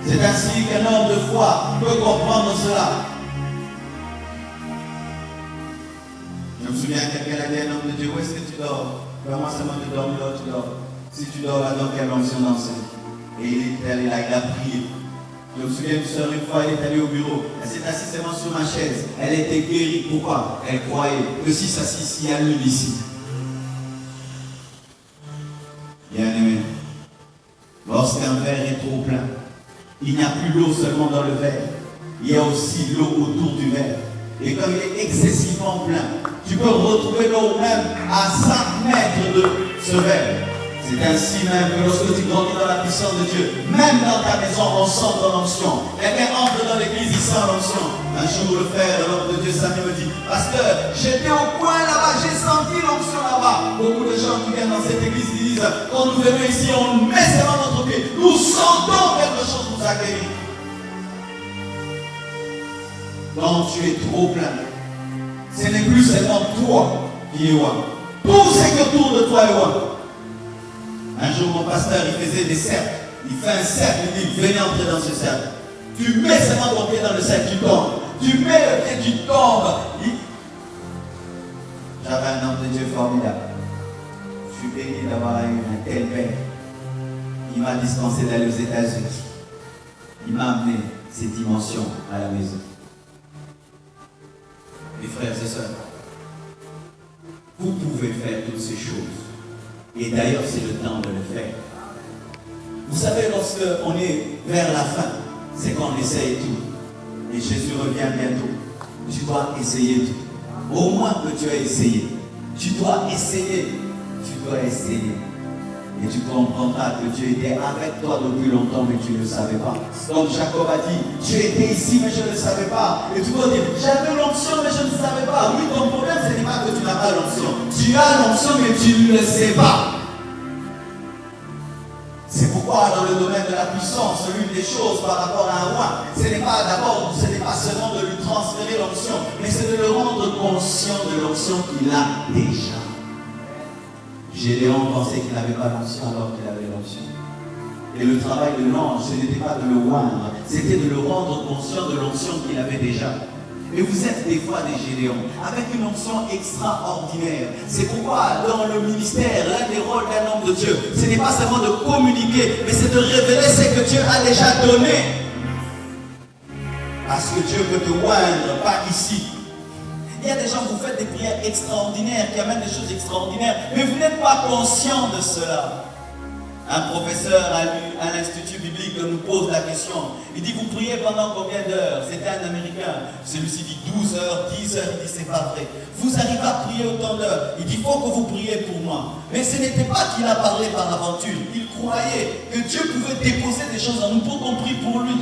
C'est ainsi qu'un homme de foi peut comprendre cela. Je me souviens que quelqu'un a dit à un homme de Dieu, où est-ce que tu dors? Comment seulement tu dors là, tu dors. Si tu dors là, donc quelle onction danser? Et il est allé là, il a prié. Je me souviens d'une soeur, une fois, elle est allée au bureau. Elle s'est assise seulement sur ma chaise. Elle était guérie. Pourquoi? Elle croyait que si s'assit ici, il y a l'huile ici. Bien aimé, lorsqu'un verre est trop plein, il n'y a plus l'eau seulement dans le verre. Il y a aussi l'eau autour du verre. Et comme il est excessivement plein, tu peux retrouver l'eau même à 5 mètres de ce verre. C'est ainsi même que lorsque tu grandis dans la puissance de Dieu, même dans ta maison, on sent ton onction. Quelqu'un entre dans l'église, il sent l'onction. Un jour, le frère, l'homme de Dieu, Samuel me dit, pasteur, j'étais au coin là-bas, j'ai senti l'onction là-bas. Beaucoup de gens qui viennent dans cette église disent, quand nous venons ici, on met seulement notre pied. Nous sentons quelque chose nous accueillir. Quand tu es trop plein, ce n'est plus seulement toi qui es roi. Tout ce qui autour de toi est roi. Un jour, mon pasteur, il faisait des cercles. Il fait un cercle, il dit, venez entrer dans ce cercle. Tu mets seulement ton pied dans le cercle, tu tombes. Tu mets le pied, tu tombes. J'avais un homme de Dieu formidable. Je suis béni d'avoir eu un tel père. Il m'a dispensé d'aller aux États-Unis. Il m'a amené ces dimensions à la maison. Mes frères et sœurs, vous pouvez faire toutes ces choses. Et d'ailleurs, c'est le temps de le faire. Vous savez, lorsqu'on est vers la fin, c'est qu'on essaye tout. Et Jésus revient bientôt. Tu dois essayer tout. Au moins que tu as essayé. Tu dois essayer. Tu dois essayer. Et tu comprendras que Dieu était avec toi depuis longtemps, mais tu ne le savais pas. Donc Jacob a dit, tu étais ici, mais je ne le savais pas. Et tu vas dire, j'avais l'onction, mais je ne savais pas. Oui, ton problème, ce n'est pas que tu Tu as l'onction, mais tu ne le sais pas. C'est pourquoi dans le domaine de la puissance, l'une des choses par rapport à un roi, ce n'est pas seulement de lui transférer l'onction, mais c'est de le rendre conscient de l'onction qu'il a déjà. Gédéon pensait qu'il n'avait pas l'onction alors qu'il avait l'onction. Et le travail de l'ange, ce n'était pas de le oindre, c'était de le rendre conscient de l'onction qu'il avait déjà. Et vous êtes des fois des Gédéons, avec une onction extraordinaire. C'est pourquoi dans le ministère, l'un des rôles d'un homme de Dieu, ce n'est pas seulement de communiquer, mais c'est de révéler ce que Dieu a déjà donné. Parce que Dieu peut te oindre, pas ici. Il y a des gens, vous faites des prières extraordinaires, qui amènent des choses extraordinaires, mais vous n'êtes pas conscient de cela. Un professeur à l'Institut biblique nous pose la question. Il dit, vous priez pendant combien d'heures? C'était un Américain. Celui-ci dit 12 heures, 10 heures. Il dit, c'est pas vrai. Vous arrivez à prier autant d'heures. Il dit, il faut que vous priez pour moi. Mais ce n'était pas qu'il a parlé par aventure. Il croyait que Dieu pouvait déposer des choses en nous pour qu'on prie pour lui.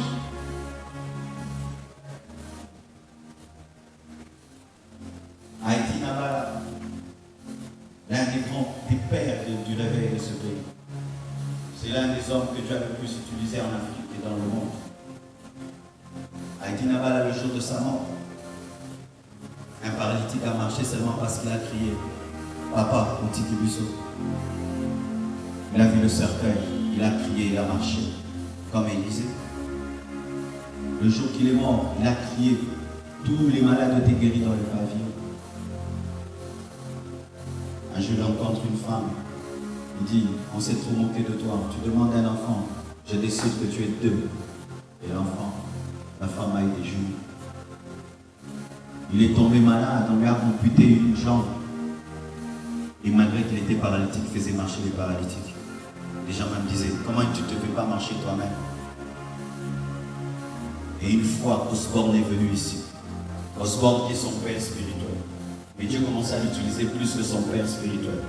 Haïti Nabala, l'un des pères du réveil de ce pays. C'est l'un des hommes que Dieu a le plus utilisé en Afrique et dans le monde. Haïti Nabala, le jour de sa mort, un paralytique a marché seulement parce qu'il a crié « Papa, mon petit Kibuso ». Il a vu le cercueil, il a crié, il a marché, comme Élisée. Le jour qu'il est mort, il a crié « Tous les malades étaient guéris dans le pavillon ». Un jour, il rencontre une femme. Il dit, on s'est trop moqué de toi. Tu demandes un enfant. Je décide que tu es deux. Et l'enfant, la femme a été juive. Il est tombé malade, on lui a amputé une jambe. Et malgré qu'il était paralytique, il faisait marcher les paralytiques. Les gens même disaient, comment tu ne te fais pas marcher toi-même? Et une fois, Osborne est venu ici. Osborne qui est son père spirituel. Mais Dieu commence à l'utiliser plus que son père spirituel.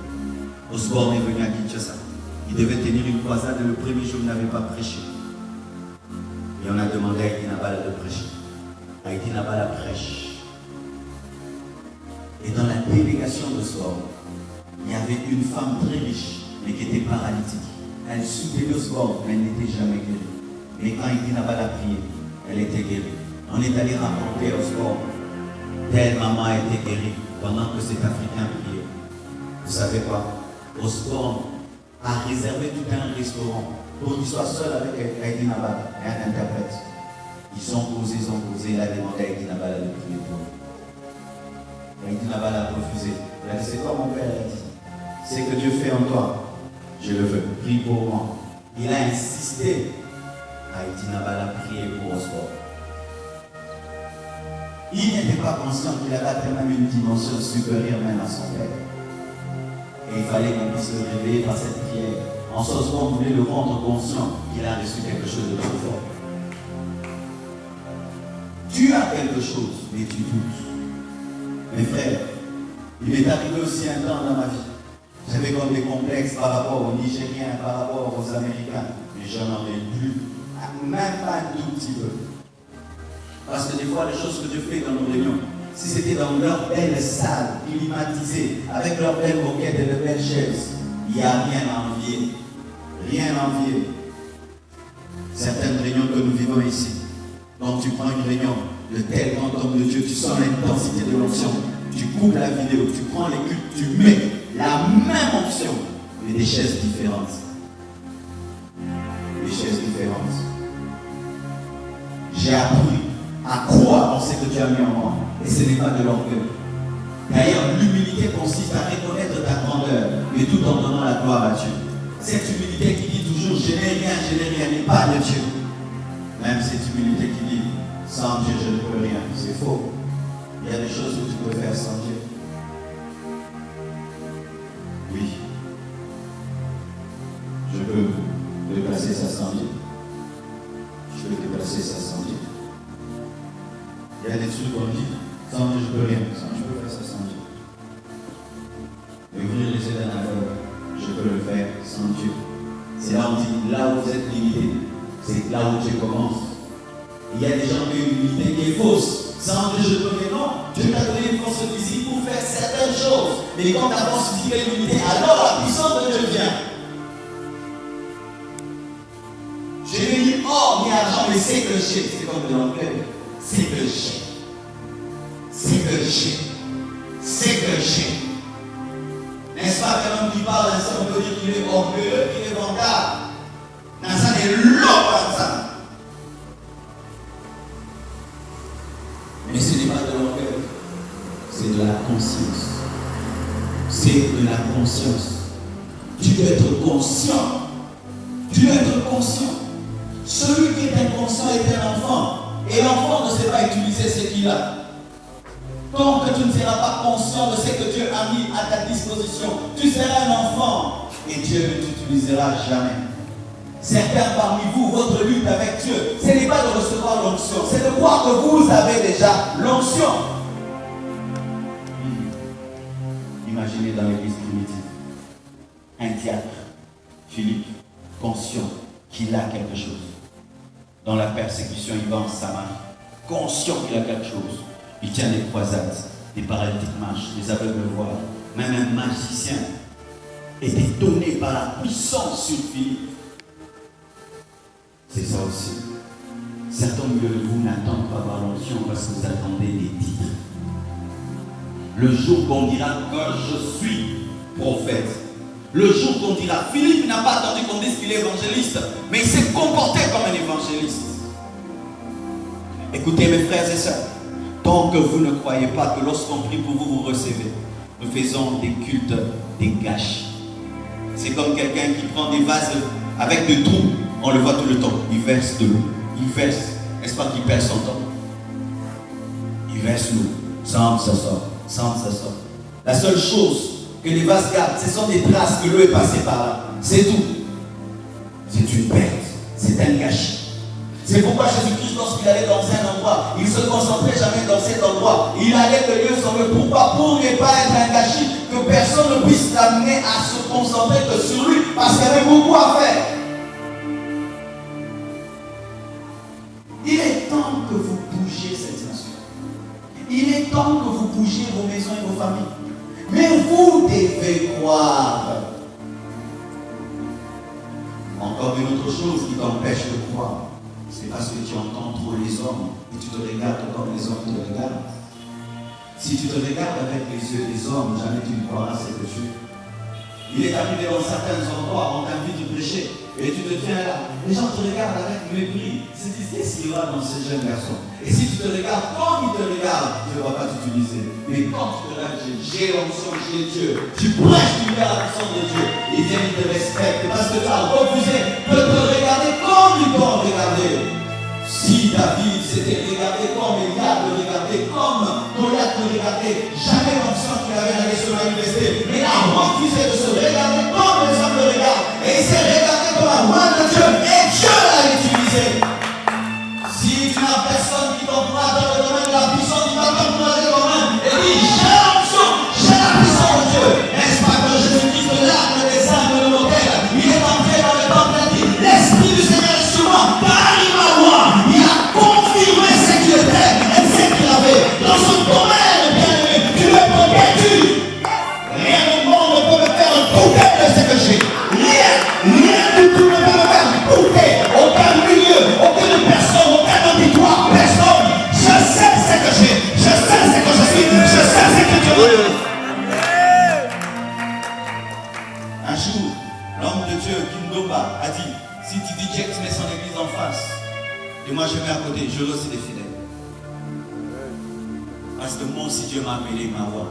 Osborne est venu à Kinshasa. Il devait tenir une croisade et le premier jour, il n'avait pas prêché. Et on a demandé à Haïti Nabala de prêcher. Haïti Nabala prêche. Et dans la délégation d'Osborne, il y avait une femme très riche, mais qui était paralytique. Elle soutenait Osborne, mais elle n'était jamais guérie. Mais quand Haïti Nabala priait, elle était guérie. On est allé raconter à Osborne, telle maman a été guérie pendant que cet Africain priait. Vous savez quoi? Osborne a réservé tout un restaurant pour qu'il soit seul avec Haïti Nabala et un interprète. Ils ont posé, il a demandé à Haïti Nabala de prier pour lui. Haïti Nabala a refusé. Il a dit, c'est quoi mon père? Il a dit, c'est que Dieu fait en toi. Je le veux, prie pour moi. Il a insisté. Haïti Nabala a prié pour Osborne. Il n'était pas conscient qu'il avait atteint même une dimension supérieure même à son père. Et il fallait qu'on puisse le réveiller par cette prière. En ce moment, on voulait le rendre conscient qu'il a reçu quelque chose de trop fort. Tu as quelque chose, mais tu doutes. Mes frères, il m'est arrivé aussi un temps dans ma vie. J'avais comme des complexes par rapport aux Nigériens, par rapport aux Américains. Mais j'en ai plus. Même pas un tout petit peu. Parce que des fois, les choses que Dieu fait dans nos réunions, si c'était dans leur belle salle, climatisée, avec leurs belles moquettes et de belles chaises, il n'y a rien à envier. Rien à envier. Certaines réunions que nous vivons ici, donc tu prends une réunion de tel grand homme de Dieu, tu sens l'intensité de l'onction, tu coupes la vidéo, tu prends les cultes, tu mets la même onction, mais des chaises différentes. Des chaises différentes. J'ai appris à croire en ce que Dieu a mis en moi. Et ce n'est pas de l'orgueil. D'ailleurs, l'humilité consiste à reconnaître ta grandeur, mais tout en donnant la gloire à Dieu. Cette humilité qui dit toujours, je n'ai rien, n'est pas de Dieu. Même cette humilité qui dit, sans Dieu, je ne peux rien. C'est faux. Il y a des choses que tu peux faire sans Dieu. Oui. Je peux déplacer ça sans Dieu. Je peux déplacer ça sans Dieu. Il y a des trucs qu'on dit, sans Dieu je peux rien, je peux faire ça sans Dieu. Ouvrir les yeux d'un aveugle, je peux le faire sans Dieu. C'est là où on dit, là où vous êtes limité, c'est là où Dieu commence. Il y a des gens qui ont une humilité qui est fausse. Sans Dieu je peux rien, non. Dieu t'a donné une force physique pour faire certaines choses. Et quand ta force physique est limitée, alors la puissance de Dieu vient. Je n'ai ni or ni argent, mais c'est que j'ai. C'est comme de l'anglais. C'est que j'ai. C'est que j'ai. C'est que j'ai. N'est-ce pas qu'un homme qui parle ainsi, on peut dire qu'il est orgueilleux, qu'il est vantard. Ça n'est l'homme comme ça. Mais ce n'est pas de l'orgueil, c'est de la conscience. C'est de la conscience. Tu dois être conscient. Tu dois être conscient. Celui qui est inconscient est un enfant. Et l'enfant ne sait pas utiliser ce qu'il a. Tant que tu ne seras pas conscient de ce que Dieu a mis à ta disposition, tu seras un enfant. Et Dieu ne t'utilisera jamais. Certains parmi vous, votre lutte avec Dieu, ce n'est pas de recevoir l'onction, c'est de croire que vous avez déjà l'onction. Imaginez dans l'église primitive, un diacre, Philippe, conscient qu'il a quelque chose. Dans la persécution, il va en Samarie, conscient qu'il a quelque chose. Il tient des croisades, des paralytiques marchent, des aveugles voient. Même un magicien est étonné par la puissance sur Philippe. C'est ça aussi. Certains de vous n'attendent pas avoir l'onction parce que vous attendez des titres. Le jour qu'on dira que je suis prophète, le jour qu'on dira Philippe n'a pas attendu qu'on dise qu'il est évangéliste, mais il s'est comporté comme un évangéliste. Écoutez mes frères et sœurs, tant que vous ne croyez pas que lorsqu'on prie pour vous, vous recevez, nous faisons des cultes, des gâches. C'est comme quelqu'un qui prend des vases avec des trous. On le voit tout le temps. Il verse de l'eau. Il verse. N'est-ce pas qu'il perd son temps? Il verse l'eau. Ça sort. Ça sort. La seule chose que les vases gardent, ce sont des traces que l'eau est passée par là. C'est tout. C'est une perte. C'est un gâchis. C'est pourquoi Jésus-Christ, lorsqu'il allait dans un endroit, il ne se concentrait jamais dans cet endroit. Il allait de lieu en lieu. Pourquoi? Pour ne pas être un gâchis, que personne ne puisse l'amener à se concentrer que sur lui, parce qu'il y avait beaucoup à faire. Il est temps que vous bougiez cette nation. Il est temps que vous bougiez vos maisons et vos familles. Mais vous devez croire. Encore une autre chose qui t'empêche de croire, c'est parce que tu entends trop les hommes et tu te regardes comme les hommes te regardent. Si tu te regardes avec les yeux des hommes, jamais tu ne croiras ce que tu es. Il est arrivé dans certains endroits, on t'invite de prêcher, et tu te tiens là. Les gens te regardent avec mépris. Ils se disent, qu'est-ce qu'il y a dans ce jeune garçon? Et si tu te regardes, comme il te regarde, tu ne vas pas t'utiliser. Mais quand tu te regardes, j'ai l'onction, j'ai Dieu, tu prêches, tu viens à la puissance de Dieu. Ils viennent, ils te respectent, parce que tu as refusé de te regarder comme ils t'ont regardé. Si David s'était regardé comme Eliab le regardait, comme Goliath le regardait, jamais l'onction qu'il avait allé se manifester. Mais il a refusé de se regarder comme les hommes le regardent. Et il s'est regardé comme un roi de Dieu. Et Dieu l'a utilisé. Si tu n'as personne qui t'encourage dans le domaine de la puissance, il va t'encourager quand même. Et dit, j'ai l'onction, j'ai la puissance de Dieu. N'est-ce pas que Jésus-Christ, l'arme des âmes de l'autel, il est entré dans le temple et dit, l'Esprit du Seigneur est sur moi, car il m'a moi. Il a confirmé ce qu'il était et ce qu'il avait. Dans ce domaine, bien-aimé, tu es protégé. Rien au monde ne peut me faire douter de ce que j'ai. Rien du tout ne peut me faire douter. Aucun milieu, aucune personne, aucun auditoire, personne. Je sais ce que j'ai. Je sais ce que je suis. Je sais ce que Dieu m'a donné. Un jour, l'homme de Dieu, Kindoba, a dit, si Titi Jakes met son église en face, et moi je mets à côté, je aussi des fidèles. Parce que moi aussi Dieu m'a appelé, il m'envoie.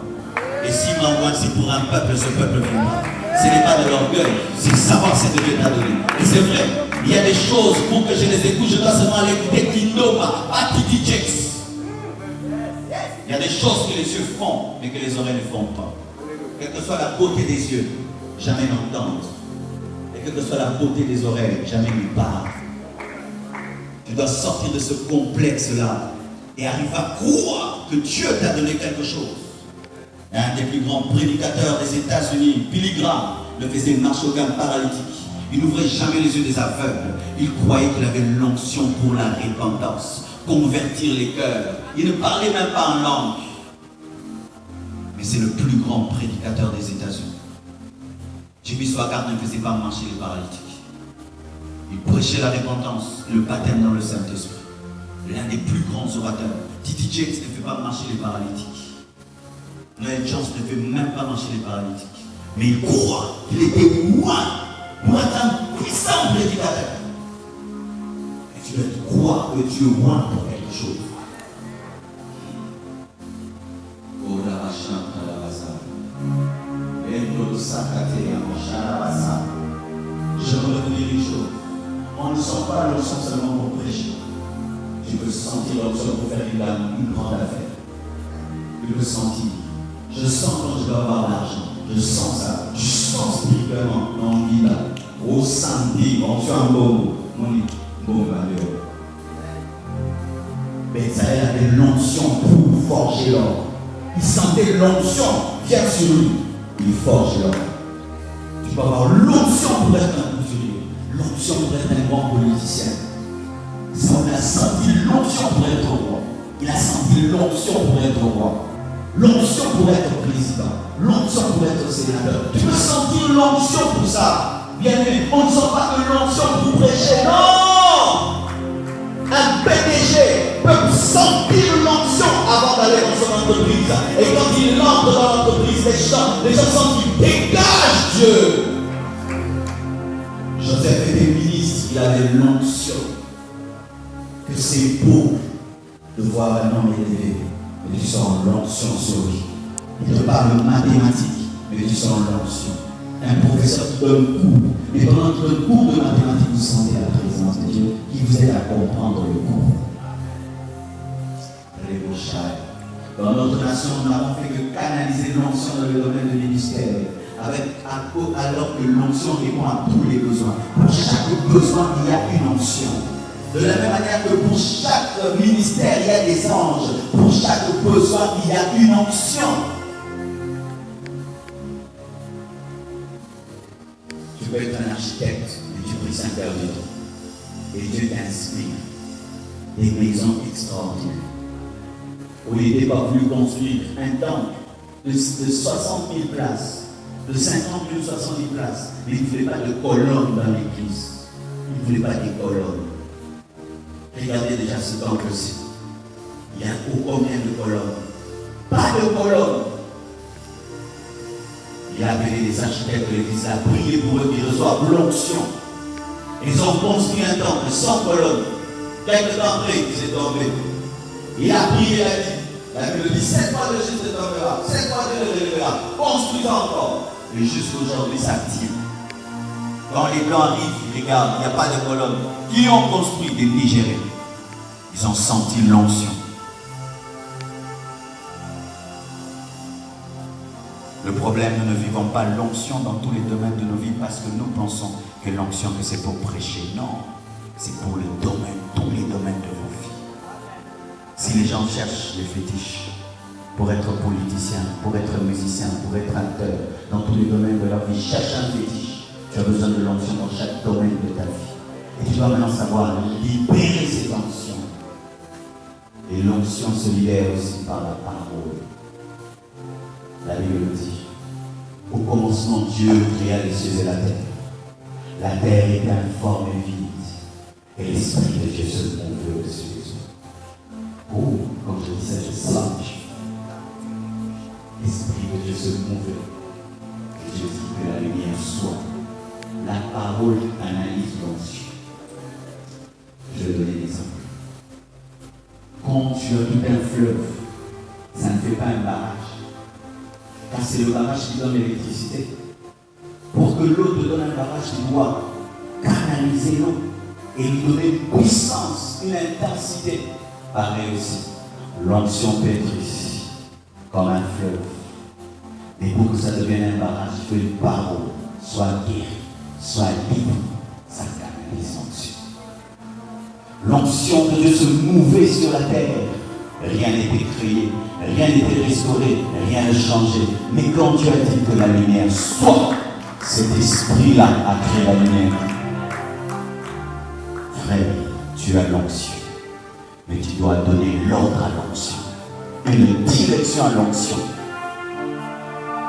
Et s'il m'envoie, c'est pour un peuple, ce peuple viendra. Ce n'est pas de l'orgueil, c'est savoir ce que Dieu t'a donné. Et c'est vrai, il y a des choses pour que je les écoute, je dois seulement aller écouter Kindoba, pas Titi Jakes. Il y a des choses que les yeux font, mais que les oreilles ne font pas. Quelle que soit la beauté des yeux, jamais n'entendre. Et quelle que soit la beauté des oreilles, jamais n'y parle. Tu dois sortir de ce complexe-là et arriver à croire que Dieu t'a donné quelque chose. Un des plus grands prédicateurs des États-Unis, Billy Graham, le faisait marcher au gamme paralytique. Il n'ouvrait jamais les yeux des aveugles. Il croyait qu'il avait l'onction pour la repentance, convertir les cœurs. Il ne parlait même pas en langue. mais c'est le plus grand prédicateur des États-Unis. Jimmy Swaggart ne faisait pas marcher les paralytiques. Il prêchait la repentance, le baptême dans le Saint-Esprit. L'un des plus grands orateurs. T.D. Jakes ne fait pas marcher les paralytiques. Noel Jones ne fait même pas marcher les paralytiques. Mais il croit qu'il était loin pour être un puissant prédicateur. Et tu dois croire que tu es loin pour quelque chose. Je voudrais vous dire une chose. On ne sent pas l'onction seulement pour prêcher. Tu peux sentir l'onction pour faire une grande affaire. Tu peux sentir. Je sens quand je dois avoir l'argent. Je sens ça. Je sens spirituellement dans mon vie là. Au samedi, on tue un beau. Mon lit. Bon, mais ça avait l'onction pour forger l'or. Il sentait l'onction vient sur lui. Il forge l'or. Tu peux avoir l'onction pour être un couturier. L'onction pour être un grand politicien. Ça, on a senti l'onction pour être roi. Il a senti l'onction pour être roi. L'onction pour être président. L'onction pour être sénateur. Tu peux sentir l'onction pour ça. Bien aimé, on ne sent pas que l'onction pour prêcher. Non! Un PDG peut sentir l'onction avant d'aller dans son entreprise. Et quand il entre dans l'entreprise, les gens sentent qu'il dégage Dieu. Joseph était ministre, il avait l'onction. Que c'est beau de voir un homme élevé, mais tu sens l'onction sur lui. Il te parle de mathématiques, mais tu sens l'onction. Un professeur qui donne cours, mais pendant le cours de mathématiques, vous sentez la présence de Dieu qui vous aide à comprendre le cours. Dans notre nation, nous n'avons fait que canaliser l'onction dans le domaine du ministère, alors que l'onction répond à tous les besoins. Pour chaque besoin, il y a une onction. De la même manière que pour chaque ministère, il y a des anges. Pour chaque besoin, il y a une onction. Tu peux être un architecte, mais tu pries Saint-Père. Et Dieu t'inspire des maisons extraordinaires. Où il n'était pas voulu construire un temple de 60 000 places, de 50 000 ou 60 000 places. Mais il ne voulait pas de colonnes dans l'église. Il ne voulait pas des colonnes. Regardez déjà ce temple-ci. Il y a combien de colonnes? Pas de colonnes. Il a appelé les architectes de l'église à prier pour eux qu'ils reçoivent l'onction. Ils ont construit un temple sans colonnes. Quelques temps après, il s'est tombé. Il a prié, il a dit. La Bible dit 7 fois de Jésus se tombera, 7 fois de Dieu relèvera. Construisez encore. Et jusqu'aujourd'hui, ça tient. Quand les Blancs arrivent, ils regardent, il n'y a pas de colonne. Qui ont construit des Nigériens? Ils ont senti l'onction. Le problème, nous ne vivons pas l'onction dans tous les domaines de nos vies parce que nous pensons que l'onction, que c'est pour prêcher. Non, c'est pour le domaine, tous les domaines de vos vies. Si les gens cherchent les fétiches pour être politicien, pour être musicien, pour être acteur, dans tous les domaines de leur vie, cherche un fétiche. Tu as besoin de l'onction dans chaque domaine de ta vie. Et tu dois maintenant savoir libérer cette onction. Et l'onction se libère aussi par la parole. La Bible dit, au commencement, Dieu créa les cieux et la terre. La terre était informe et vide. Et l'Esprit de Dieu se mouvait au-dessus des eaux. Oh, quand je dis ça, je sens l'Esprit de Dieu se mouvait. Et Dieu dit que la lumière soit. La parole analyse l'onction. Je vais donner des exemples. Quand tu as tout un fleuve, ça ne fait pas un barrage. Car c'est le barrage qui donne l'électricité. Pour que l'eau te donne un barrage, tu dois canaliser l'eau et lui donner une puissance, une intensité. Pareil aussi, l'onction peut être ici, comme un fleuve. Mais pour que ça devienne un barrage, il faut une parole, soit guérie, soit libre. Ça canalise l'onction. L'onction de Dieu se mouvait sur la terre. Rien n'était créé, rien n'était restauré, rien n'a changé. Mais quand tu as dit que la lumière soit, cet esprit-là a créé la lumière. Frère, tu as l'onction. Mais tu dois donner l'ordre à l'onction. Une direction à l'onction.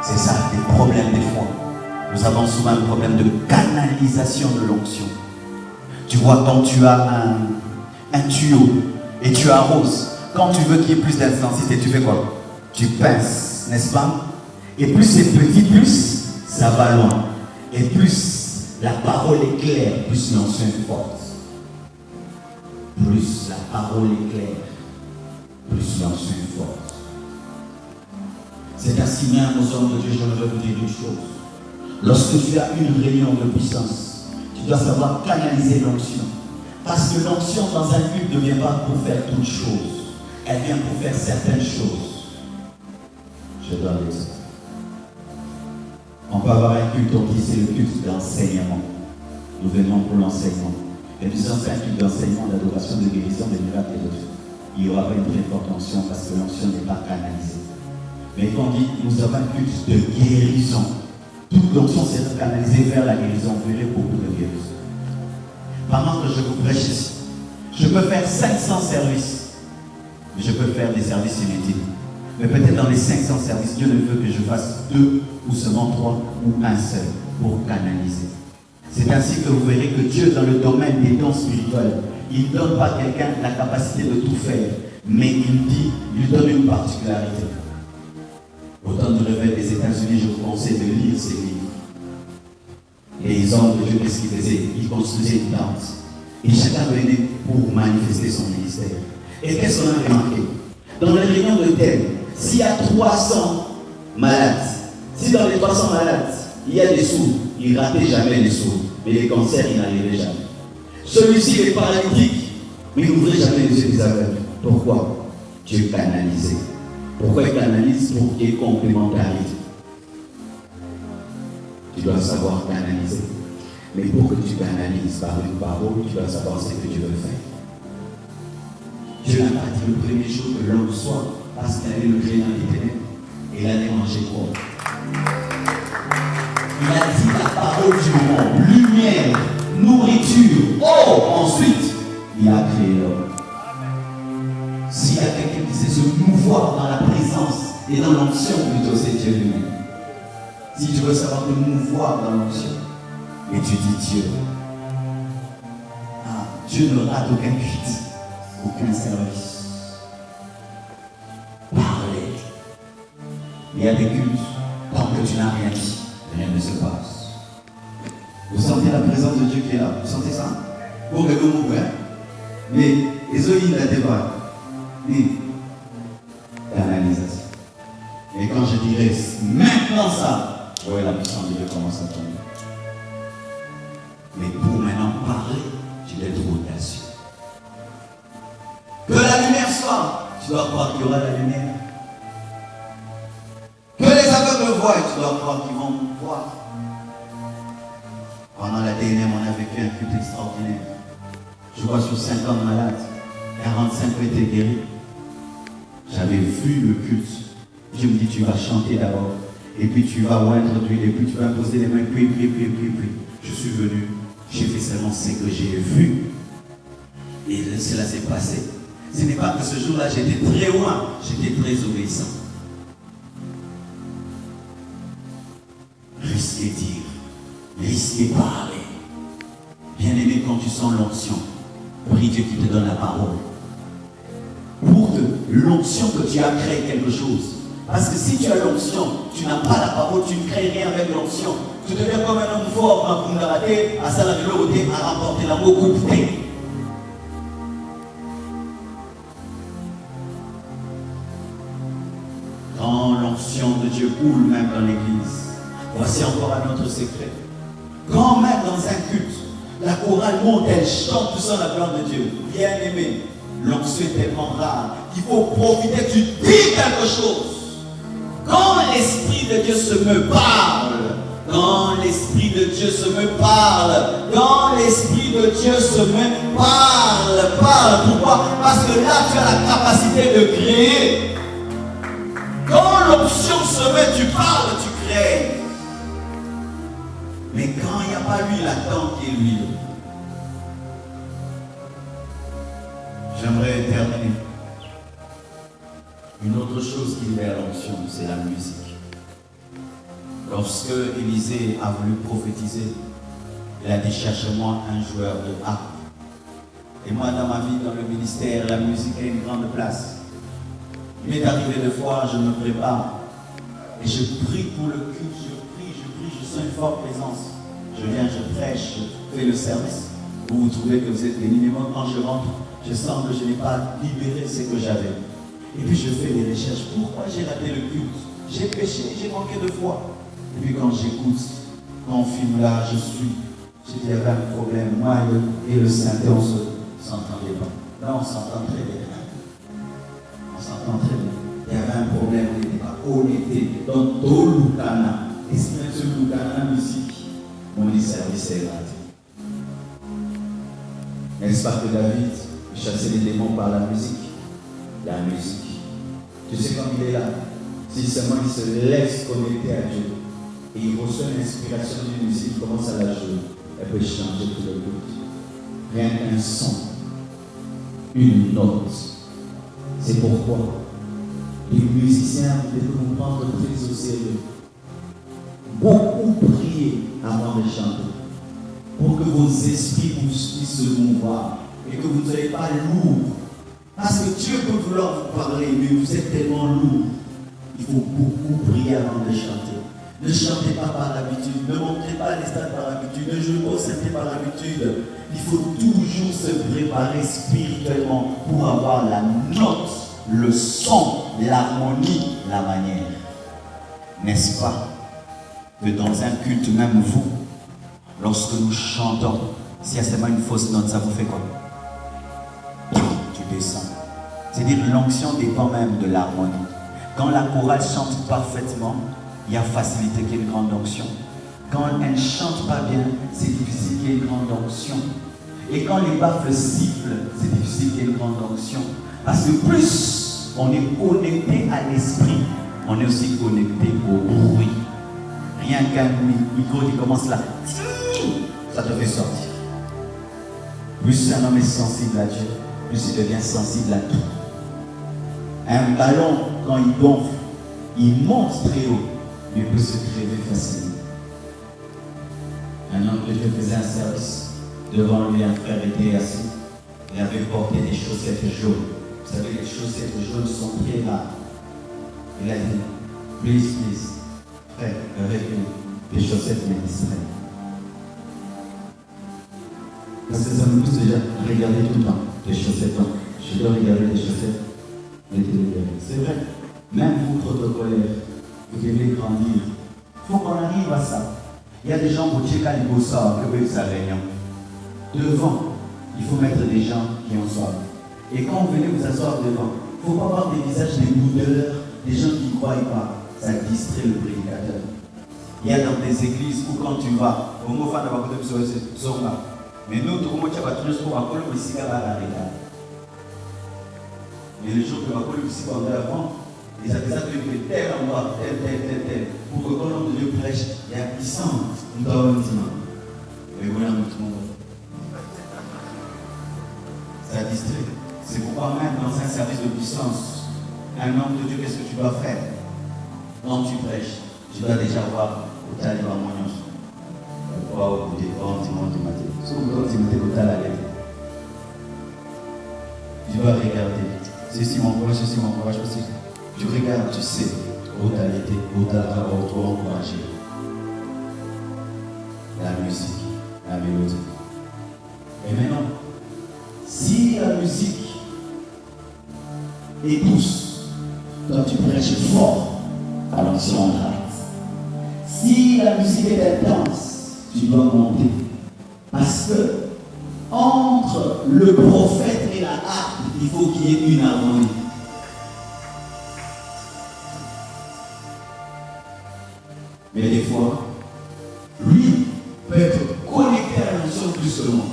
C'est ça, des problèmes des fois. Nous avons souvent un problème de canalisation de l'onction. Tu vois, quand tu as un tuyau et tu arroses, quand tu veux qu'il y ait plus d'intensité, tu fais quoi? Tu pinces, n'est-ce pas? Et plus c'est petit, plus ça va loin. Et plus la parole est claire, plus l'onction est forte. Plus la parole est claire, plus l'onction est forte. C'est ainsi même aux hommes de Dieu, je veux vous dire une chose. Lorsque tu as une réunion de puissance, tu dois savoir canaliser l'onction. Parce que l'onction dans un culte ne vient pas pour faire toutes choses. Elle vient pour faire certaines choses. Je dois le dire. On peut avoir un culte, on dit c'est le culte d'enseignement. Nous venons pour l'enseignement. Et nous sommes un culte d'enseignement, d'adoration, de guérison, de miracles et d'autres. Il n'y aura pas une très forte onction parce que l'onction n'est pas canalisée. Mais quand on dit nous avons un culte de guérison, toute l'onction s'est canalisée vers la guérison. Vous verrez beaucoup de guérison. Pendant que je vous prêche ici, je peux faire 500 services, mais je peux faire des services inutiles. Mais peut-être dans les 500 services, Dieu ne veut que je fasse 2 ou seulement 3 ou un seul pour canaliser. C'est ainsi que vous verrez que Dieu, dans le domaine des dons spirituels, il ne donne pas à quelqu'un la capacité de tout faire, mais il donne une particularité. Au temps du réveil des États-Unis, je vous conseille de lire ces livres. Les hommes de Dieu, qu'est-ce qu'ils faisaient? Ils construisaient une tente. Et chacun venait pour manifester son ministère. Et qu'est-ce qu'on a remarqué? Dans les réunions de thème, s'il y a 300 malades, si dans les 300 malades, il y a des sourds, il ne ratait jamais les sourds. Mais les cancers, il n'arrivait jamais. Celui-ci est paralytique, mais il n'ouvrait jamais les yeux des aveugles. Pourquoi? Dieu canalisait. Pourquoi il canalise? Pour qu'il y ait complémentarité. Tu dois savoir canaliser. Mais pour que tu canalises par une parole, tu dois savoir ce que tu veux faire. Dieu n'a pas dit le premier jour que l'homme soit, parce qu'il allait le créer dans les ténèbres. Et il allait manger quoi? Il a dit la parole du monde, lumière, nourriture, eau. Ensuite, il a créé l'homme. S'il y a quelqu'un qui sait se mouvoir dans la présence et dans l'onction, plutôt c'est Dieu lui-même. Si tu veux savoir te mouvoir dans l'onction, et tu dis Dieu, Dieu ne rate aucun culte, aucun service. Parlez. Il y a des cultes, tant que tu n'as rien dit, rien ne se passe. Vous sentez la présence de Dieu qui est là, vous sentez ça? Vous regardez mon frère, mais les oeils la débat. Canalisation. Et quand je dirais maintenant ça, vous voyez la puissance de Dieu commence à tomber. Mais pour maintenant parler, tu dois être audacieux. Que la lumière soit, tu dois croire qu'il y aura la lumière. Que les aveugles voient, tu dois croire qu'ils vont voir. Pendant la dernière, on a vécu un culte extraordinaire. Je vois sur 50 malades, 45 ont été guéris. J'avais vu le culte. Dieu me dit, tu vas chanter d'abord. Et puis tu vas oindre d'huile. Et puis tu vas poser les mains. Puis. Je suis venu. J'ai fait seulement ce que j'ai vu. Et cela s'est passé. Ce n'est pas que ce jour-là, j'étais très loin. J'étais très obéissant. Risquez dire. Risquez parler. Bien-aimé, quand tu sens l'onction, prie Dieu qui te donne la parole. Pour que l'onction que tu as créé quelque chose. Parce que si tu as l'onction, tu n'as pas la parole, tu ne crées rien avec l'onction. Tu deviens comme un homme fort dans Kundarate, à Salavelote, à remporter l'amour coupé. Quand l'onction de Dieu coule même dans l'église, voici encore un autre secret. Quand même dans un culte, la chorale monte, elle chante tout ça la gloire de Dieu. Bien aimé. L'onction est tellement rare qu'il faut profiter, tu dis quelque chose. Quand l'Esprit de Dieu se me parle, quand l'Esprit de Dieu se me parle, quand l'Esprit de Dieu se me parle. Pourquoi? Parce que là, tu as la capacité de créer. Quand l'onction se met, tu parles, tu crées. Mais quand il n'y a pas l'huile, attends qu'il y ait l'huile. J'aimerais terminer. Une autre chose qui libère l'onction, c'est la musique. Lorsque Élisée a voulu prophétiser, il a dit cherche-moi un joueur de harpe. Et moi, dans ma vie, dans le ministère, la musique a une grande place. Il m'est arrivé deux fois, je me prépare et je prie pour le culte, je sens une forte présence. Je viens, je prêche, je fais le service. Vous vous trouvez que vous êtes bénis, mais moi, quand je rentre, je sens que je n'ai pas libéré ce que j'avais. Et puis je fais des recherches. Pourquoi j'ai raté le culte? J'ai péché, j'ai manqué de foi. Et puis quand j'écoute, quand on filme là, je dis, il y avait un problème. Moi et le Saint-Esprit, on ne s'entendait pas. Là, on s'entend très bien. On s'entend très bien. Il y avait un problème, on n'était pas connecté. Donc, tout Lucana, et si même ce Lucana musique, mon service est gratuit. N'est-ce pas que David chassait les démons par la musique? La musique. Tu sais comme il est là. Si seulement il se laisse connecter à Dieu et il reçoit l'inspiration d'une musique, il commence à la jouer, elle peut changer tout le but. Rien qu'un son, une note. C'est pourquoi les musiciens devaient prendre très au sérieux. Beaucoup prier avant de chanter. Pour que vos esprits puissent se mouvoir et que vous ne soyez pas lourds. Parce que Dieu peut vouloir vous parler, mais vous êtes tellement lourd. Il faut beaucoup prier avant de chanter. Ne chantez pas par l'habitude, ne montrez pas les stades par l'habitude, ne jouez pas au synthé par l'habitude. Il faut toujours se préparer spirituellement pour avoir la note, le son, l'harmonie, la manière. N'est-ce pas que dans un culte, même vous, lorsque nous chantons, s'il y a seulement une fausse note, ça vous fait quoi? Tu descends. C'est-à-dire l'onction dépend même de l'harmonie. Quand la chorale chante parfaitement, il y a facilité qu'il y ait une grande onction. Quand elle ne chante pas bien, c'est difficile qu'il y ait une grande onction. Et quand les baffles sifflent, c'est difficile qu'il y ait une grande onction. Parce que plus on est connecté à l'esprit, on est aussi connecté au bruit. Rien qu'un micro qui commence là, ça te fait sortir. Plus un homme est sensible à Dieu, plus il devient sensible à tout. Un ballon, quand il gonfle, il monte très haut, mais il peut se crever facilement. Un homme de Dieu faisait un service. Devant lui, un frère était assis. Il avait porté des chaussettes jaunes. Vous savez, les chaussettes jaunes sont très rares. Il a dit, please, frère, avec des chaussettes ministrées. Parce que ça nous pousse déjà à regarder tout le temps les chaussettes. Je dois regarder les chaussettes. C'est vrai. Même vous, protocolaires, vous devez grandir. Il faut qu'on arrive à ça. Il y a des gens pour checker les beaux sorts, que sa réunion. Devant, il faut mettre des gens qui en soif. Et quand vous venez vous asseoir devant, il ne faut pas avoir des visages des boudeurs, des gens qui ne croient pas. Ça distrait le prédicateur. Il y a dans des églises où quand tu vas, au mot fan d'avoir côté de mais nous, tout le monde a toujours pour appeler le Messie à la réalité. Mais les gens qui m'ont appelé ici pendant avant, ils avaient ça que je fais tel endroit, tel. Pour que quand l'homme de Dieu prêche, il y a puissance. Nous devons dire. Mais voilà, nous tout le monde. Ça distrait. C'est pourquoi même dans un service de puissance, un homme de Dieu, qu'est-ce que tu dois faire? Quand tu prêches, tu dois déjà voir au talent de mon nom. Wow, tu dois regarder. Ceci m'encourage, aussi. Tu regardes, tu sais, où tu as été, où tu as encouragé. La musique, la mélodie. Et maintenant, si la musique est douce, toi tu prêches fort, alors tu s'en Si la musique est intense, tu dois monter. Parce que entre le prophète et la harpe, il faut qu'il y ait une harmonie. Mais des fois, lui peut être connecté à l'onction plus seulement.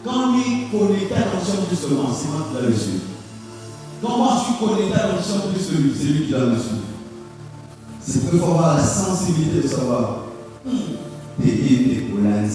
Quand lui est connecté à l'onction plus seulement, c'est moi qui dois le suivre. Quand moi je suis connecté à l'onction plus que lui, c'est lui qui doit le suivre. C'est qu'il faut avoir la sensibilité de savoir.